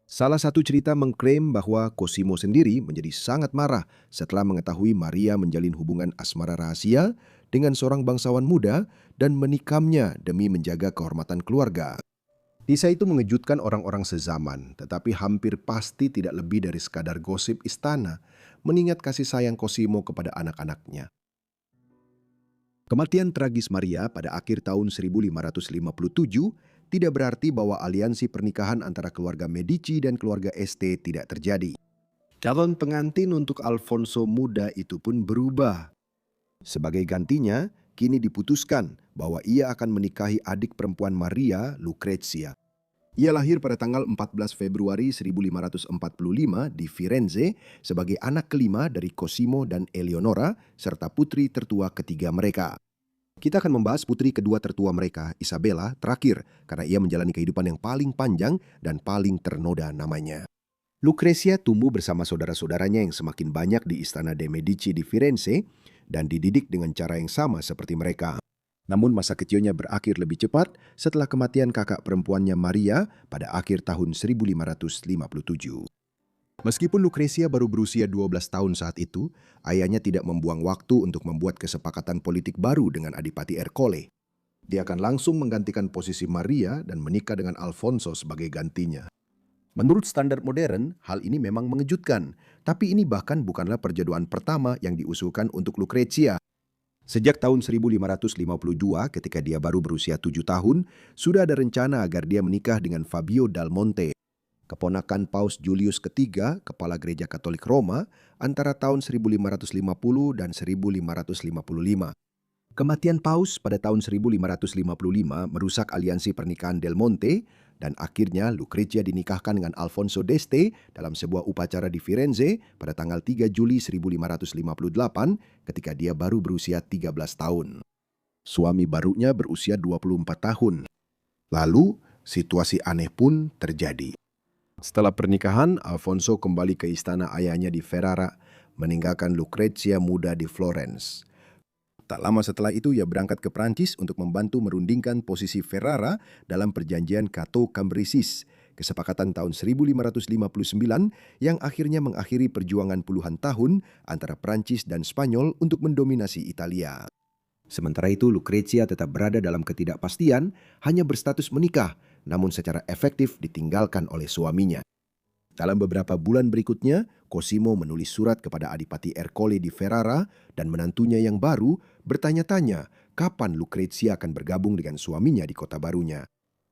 Salah satu cerita mengklaim bahwa Cosimo sendiri menjadi sangat marah setelah mengetahui Maria menjalin hubungan asmara rahasia dengan seorang bangsawan muda dan menikamnya demi menjaga kehormatan keluarga. Kisah itu mengejutkan orang-orang sezaman, tetapi hampir pasti tidak lebih dari sekadar gosip istana, mengingat kasih sayang Cosimo kepada anak-anaknya. Kematian tragis Maria pada akhir tahun 1557 tidak berarti bahwa aliansi pernikahan antara keluarga Medici dan keluarga Este tidak terjadi. Calon pengantin untuk Alfonso muda itu pun berubah. Sebagai gantinya, kini diputuskan bahwa ia akan menikahi adik perempuan Maria, Lucrezia. Ia lahir pada tanggal 14 Februari 1545 di Firenze sebagai anak kelima dari Cosimo dan Eleonora serta putri tertua ketiga mereka. Kita akan membahas putri kedua tertua mereka, Isabella, terakhir karena ia menjalani kehidupan yang paling panjang dan paling ternoda namanya. Lucrezia tumbuh bersama saudara-saudaranya yang semakin banyak di Istana de Medici di Firenze dan dididik dengan cara yang sama seperti mereka. Namun masa kecilnya berakhir lebih cepat setelah kematian kakak perempuannya Maria pada akhir tahun 1557. Meskipun Lucrezia baru berusia 12 tahun saat itu, ayahnya tidak membuang waktu untuk membuat kesepakatan politik baru dengan Adipati Ercole. Dia akan langsung menggantikan posisi Maria dan menikah dengan Alfonso sebagai gantinya. Menurut standar modern, hal ini memang mengejutkan, tapi ini bahkan bukanlah perjodohan pertama yang diusulkan untuk Lucrezia. Sejak tahun 1552 ketika dia baru berusia 7 tahun, sudah ada rencana agar dia menikah dengan Fabio dal Monte, keponakan Paus Julius III, kepala gereja Katolik Roma, antara tahun 1550 dan 1555. Kematian Paus pada tahun 1555 merusak aliansi pernikahan Del Monte dan akhirnya Lucrezia dinikahkan dengan Alfonso d'Este dalam sebuah upacara di Firenze pada tanggal 3 Juli 1558 ketika dia baru berusia 13 tahun. Suami barunya berusia 24 tahun. Lalu, situasi aneh pun terjadi. Setelah pernikahan, Alfonso kembali ke istana ayahnya di Ferrara, meninggalkan Lucrezia muda di Florence. Tak lama setelah itu ia berangkat ke Prancis untuk membantu merundingkan posisi Ferrara dalam perjanjian Cateau Cambrésis, kesepakatan tahun 1559 yang akhirnya mengakhiri perjuangan puluhan tahun antara Prancis dan Spanyol untuk mendominasi Italia. Sementara itu Lucrezia tetap berada dalam ketidakpastian, hanya berstatus menikah, namun secara efektif ditinggalkan oleh suaminya. Dalam beberapa bulan berikutnya, Cosimo menulis surat kepada Adipati Ercole di Ferrara dan menantunya yang baru bertanya-tanya kapan Lucrezia akan bergabung dengan suaminya di kota barunya.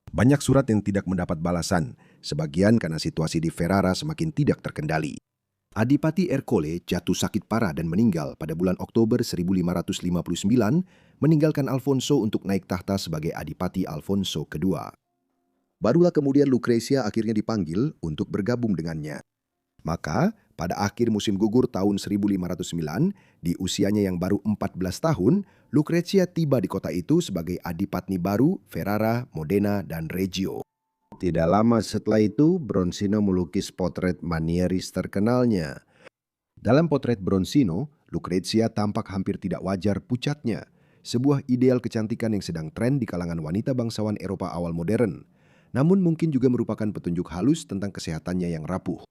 Banyak surat yang tidak mendapat balasan, sebagian karena situasi di Ferrara semakin tidak terkendali. Adipati Ercole jatuh sakit parah dan meninggal pada bulan Oktober 1559, meninggalkan Alfonso untuk naik tahta sebagai Adipati Alfonso II. Barulah kemudian Lucrezia akhirnya dipanggil untuk bergabung dengannya. Maka, pada akhir musim gugur tahun 1509, di usianya yang baru 14 tahun, Lucrezia tiba di kota itu sebagai adipatni baru Ferrara, Modena, dan Reggio. Tidak lama setelah itu, Bronzino melukis potret manieris terkenalnya. Dalam potret Bronzino, Lucrezia tampak hampir tidak wajar pucatnya, sebuah ideal kecantikan yang sedang tren di kalangan wanita bangsawan Eropa awal modern. Namun mungkin juga merupakan petunjuk halus tentang kesehatannya yang rapuh.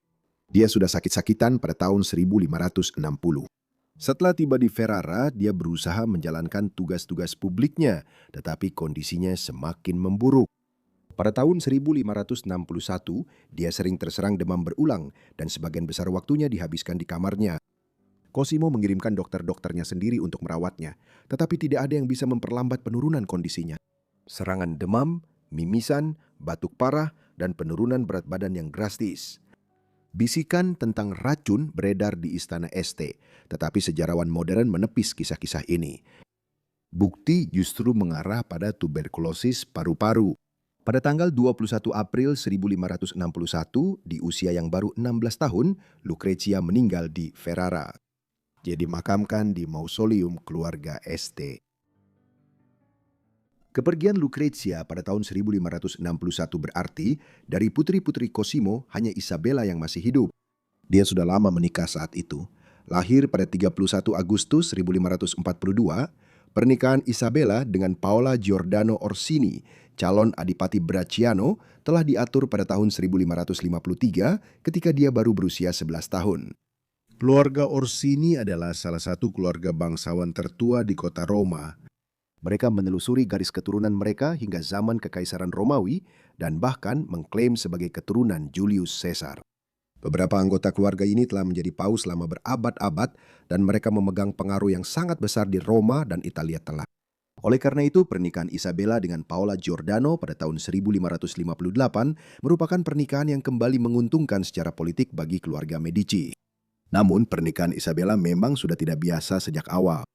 Dia sudah sakit-sakitan pada tahun 1560. Setelah tiba di Ferrara, dia berusaha menjalankan tugas-tugas publiknya, tetapi kondisinya semakin memburuk. Pada tahun 1561, dia sering terserang demam berulang dan sebagian besar waktunya dihabiskan di kamarnya. Cosimo mengirimkan dokter-dokternya sendiri untuk merawatnya, tetapi tidak ada yang bisa memperlambat penurunan kondisinya. Serangan demam, mimisan, batuk parah, dan penurunan berat badan yang drastis. Bisikan tentang racun beredar di istana Este, tetapi sejarawan modern menepis kisah-kisah ini. Bukti justru mengarah pada tuberkulosis paru-paru. Pada tanggal 21 April 1561, di usia yang baru 16 tahun, Lucrezia meninggal di Ferrara. Dia dimakamkan di mausoleum keluarga Este. Kepergian Lucrezia pada tahun 1561 berarti dari putri-putri Cosimo hanya Isabella yang masih hidup. Dia sudah lama menikah saat itu. Lahir pada 31 Agustus 1542, pernikahan Isabella dengan Paola Giordano Orsini, calon Adipati Bracciano, telah diatur pada tahun 1553 ketika dia baru berusia 11 tahun. Keluarga Orsini adalah salah satu keluarga bangsawan tertua di kota Roma. Mereka menelusuri garis keturunan mereka hingga zaman Kekaisaran Romawi dan bahkan mengklaim sebagai keturunan Julius Caesar. Beberapa anggota keluarga ini telah menjadi paus selama berabad-abad dan mereka memegang pengaruh yang sangat besar di Roma dan Italia Tengah. Oleh karena itu, pernikahan Isabella dengan Paola Giordano pada tahun 1558 merupakan pernikahan yang kembali menguntungkan secara politik bagi keluarga Medici. Namun, pernikahan Isabella memang sudah tidak biasa sejak awal.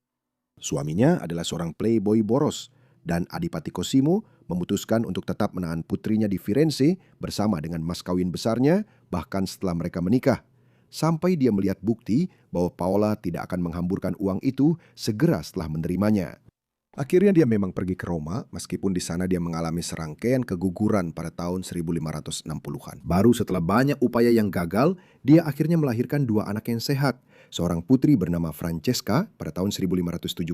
Suaminya adalah seorang playboy boros, dan Adipati Cosimo memutuskan untuk tetap menahan putrinya di Firenze bersama dengan mas kawin besarnya, bahkan setelah mereka menikah, sampai dia melihat bukti bahwa Paola tidak akan menghamburkan uang itu segera setelah menerimanya. Akhirnya dia memang pergi ke Roma, meskipun di sana dia mengalami serangkaian keguguran pada tahun 1560-an. Baru setelah banyak upaya yang gagal, dia akhirnya melahirkan dua anak yang sehat, seorang putri bernama Francesca pada tahun 1571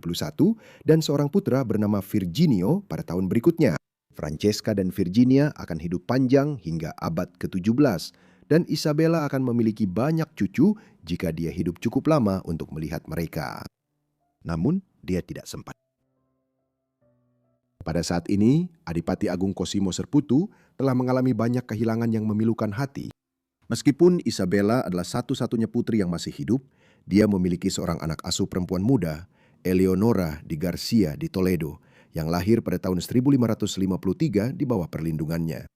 dan seorang putra bernama Virginio pada tahun berikutnya. Francesca dan Virginia akan hidup panjang hingga abad ke-17 dan Isabella akan memiliki banyak cucu jika dia hidup cukup lama untuk melihat mereka. Namun, dia tidak sempat. Pada saat ini, Adipati Agung Cosimo Serputu telah mengalami banyak kehilangan yang memilukan hati. Meskipun Isabella adalah satu-satunya putri yang masih hidup, dia memiliki seorang anak asuh perempuan muda, Eleonora di Garcia di Toledo, yang lahir pada tahun 1553 di bawah perlindungannya.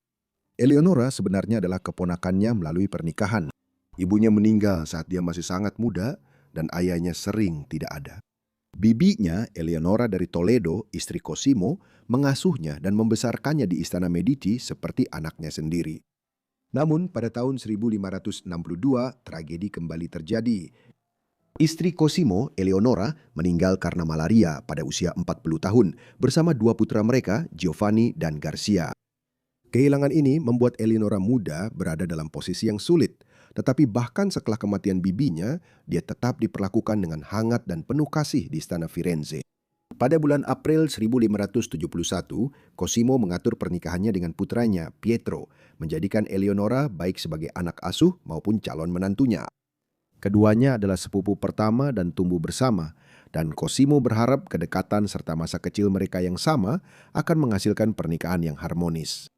Eleonora sebenarnya adalah keponakannya melalui pernikahan. Ibunya meninggal saat dia masih sangat muda dan ayahnya sering tidak ada. Bibinya, Eleonora dari Toledo, istri Cosimo, mengasuhnya dan membesarkannya di Istana Medici seperti anaknya sendiri. Namun pada tahun 1562, tragedi kembali terjadi. Istri Cosimo, Eleonora, meninggal karena malaria pada usia 40 tahun bersama dua putra mereka, Giovanni dan Garcia. Kehilangan ini membuat Eleonora muda berada dalam posisi yang sulit, tetapi bahkan setelah kematian bibinya, dia tetap diperlakukan dengan hangat dan penuh kasih di Istana Firenze. Pada bulan April 1571, Cosimo mengatur pernikahannya dengan putranya, Pietro, menjadikan Eleonora baik sebagai anak asuh maupun calon menantunya. Keduanya adalah sepupu pertama dan tumbuh bersama, dan Cosimo berharap kedekatan serta masa kecil mereka yang sama akan menghasilkan pernikahan yang harmonis.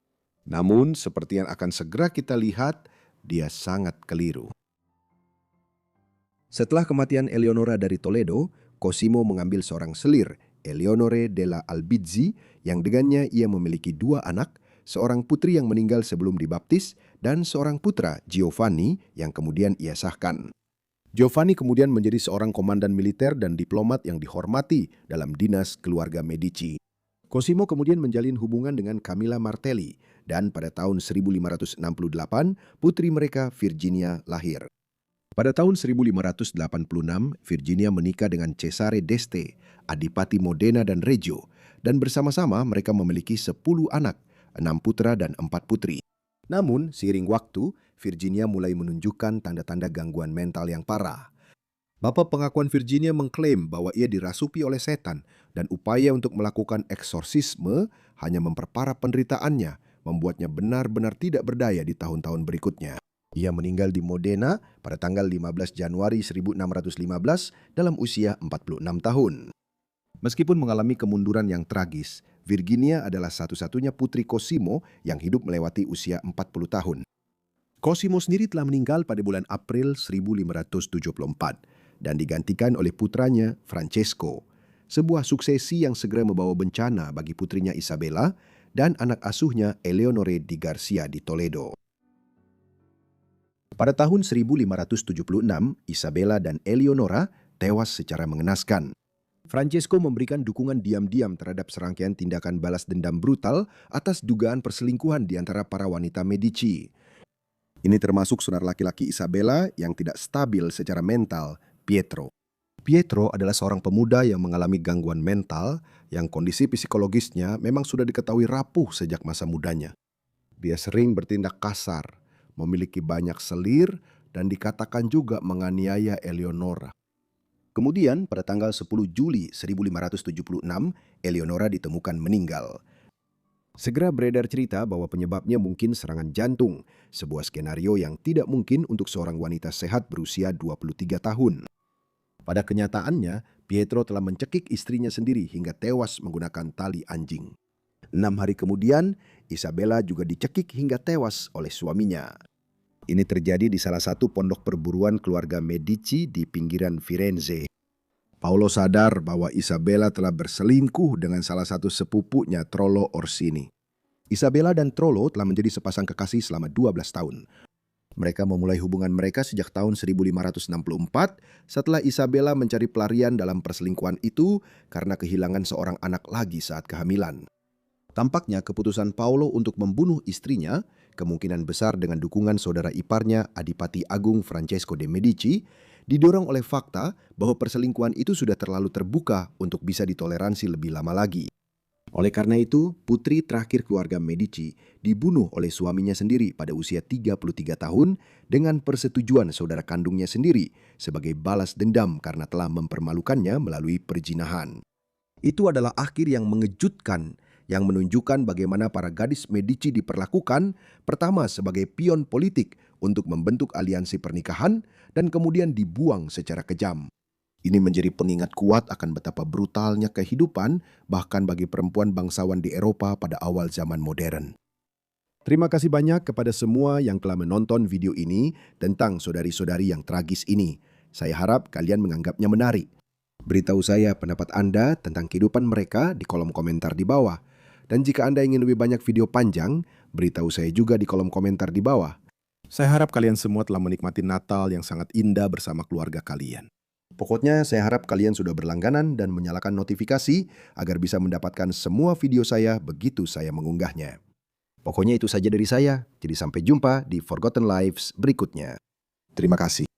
Namun, seperti yang akan segera kita lihat, dia sangat keliru. Setelah kematian Eleonora dari Toledo, Cosimo mengambil seorang selir, Eleonore della Albizzi, yang dengannya ia memiliki dua anak, seorang putri yang meninggal sebelum dibaptis, dan seorang putra, Giovanni, yang kemudian ia sahkan. Giovanni kemudian menjadi seorang komandan militer dan diplomat yang dihormati dalam dinas keluarga Medici. Cosimo kemudian menjalin hubungan dengan Camilla Martelli, dan pada tahun 1568, putri mereka Virginia lahir. Pada tahun 1586, Virginia menikah dengan Cesare d'Este, Adipati Modena dan Reggio, dan bersama-sama mereka memiliki 10 anak, 6 putra dan 4 putri. Namun, seiring waktu, Virginia mulai menunjukkan tanda-tanda gangguan mental yang parah. Bapa pengakuan Virginia mengklaim bahwa ia dirasuki oleh setan dan upaya untuk melakukan eksorsisme hanya memperparah penderitaannya, membuatnya benar-benar tidak berdaya di tahun-tahun berikutnya. Ia meninggal di Modena pada tanggal 15 Januari 1615 dalam usia 46 tahun. Meskipun mengalami kemunduran yang tragis, Virginia adalah satu-satunya putri Cosimo yang hidup melewati usia 40 tahun. Cosimo sendiri telah meninggal pada bulan April 1574 dan digantikan oleh putranya Francesco, sebuah suksesi yang segera membawa bencana bagi putrinya Isabella dan anak asuhnya Eleonore di Garcia di Toledo. Pada tahun 1576, Isabella dan Eleonora tewas secara mengenaskan. Francesco memberikan dukungan diam-diam terhadap serangkaian tindakan balas dendam brutal atas dugaan perselingkuhan di antara para wanita Medici. Ini termasuk saudara laki-laki Isabella yang tidak stabil secara mental, Pietro. Pietro adalah seorang pemuda yang mengalami gangguan mental yang kondisi psikologisnya memang sudah diketahui rapuh sejak masa mudanya. Dia sering bertindak kasar, memiliki banyak selir, dan dikatakan juga menganiaya Eleonora. Kemudian pada tanggal 10 Juli 1576, Eleonora ditemukan meninggal. Segera beredar cerita bahwa penyebabnya mungkin serangan jantung, sebuah skenario yang tidak mungkin untuk seorang wanita sehat berusia 23 tahun. Pada kenyataannya, Pietro telah mencekik istrinya sendiri hingga tewas menggunakan tali anjing. 6 hari kemudian, Isabella juga dicekik hingga tewas oleh suaminya. Ini terjadi di salah satu pondok perburuan keluarga Medici di pinggiran Firenze. Paolo sadar bahwa Isabella telah berselingkuh dengan salah satu sepupunya, Trollo Orsini. Isabella dan Trollo telah menjadi sepasang kekasih selama 12 tahun. Mereka memulai hubungan mereka sejak tahun 1564 setelah Isabella mencari pelarian dalam perselingkuhan itu karena kehilangan seorang anak lagi saat kehamilan. Tampaknya keputusan Paolo untuk membunuh istrinya, kemungkinan besar dengan dukungan saudara iparnya Adipati Agung Francesco de Medici, didorong oleh fakta bahwa perselingkuhan itu sudah terlalu terbuka untuk bisa ditoleransi lebih lama lagi. Oleh karena itu, putri terakhir keluarga Medici dibunuh oleh suaminya sendiri pada usia 33 tahun dengan persetujuan saudara kandungnya sendiri sebagai balas dendam karena telah mempermalukannya melalui perzinahan. Itu adalah akhir yang mengejutkan, yang menunjukkan bagaimana para gadis Medici diperlakukan, pertama sebagai pion politik untuk membentuk aliansi pernikahan, dan kemudian dibuang secara kejam. Ini menjadi pengingat kuat akan betapa brutalnya kehidupan, bahkan bagi perempuan bangsawan di Eropa pada awal zaman modern. Terima kasih banyak kepada semua yang telah menonton video ini tentang saudari-saudari yang tragis ini. Saya harap kalian menganggapnya menarik. Beritahu saya pendapat Anda tentang kehidupan mereka di kolom komentar di bawah. Dan jika Anda ingin lebih banyak video panjang, beritahu saya juga di kolom komentar di bawah. Saya harap kalian semua telah menikmati Natal yang sangat indah bersama keluarga kalian. Pokoknya saya harap kalian sudah berlangganan dan menyalakan notifikasi agar bisa mendapatkan semua video saya begitu saya mengunggahnya. Pokoknya itu saja dari saya, jadi sampai jumpa di Forgotten Lives berikutnya. Terima kasih.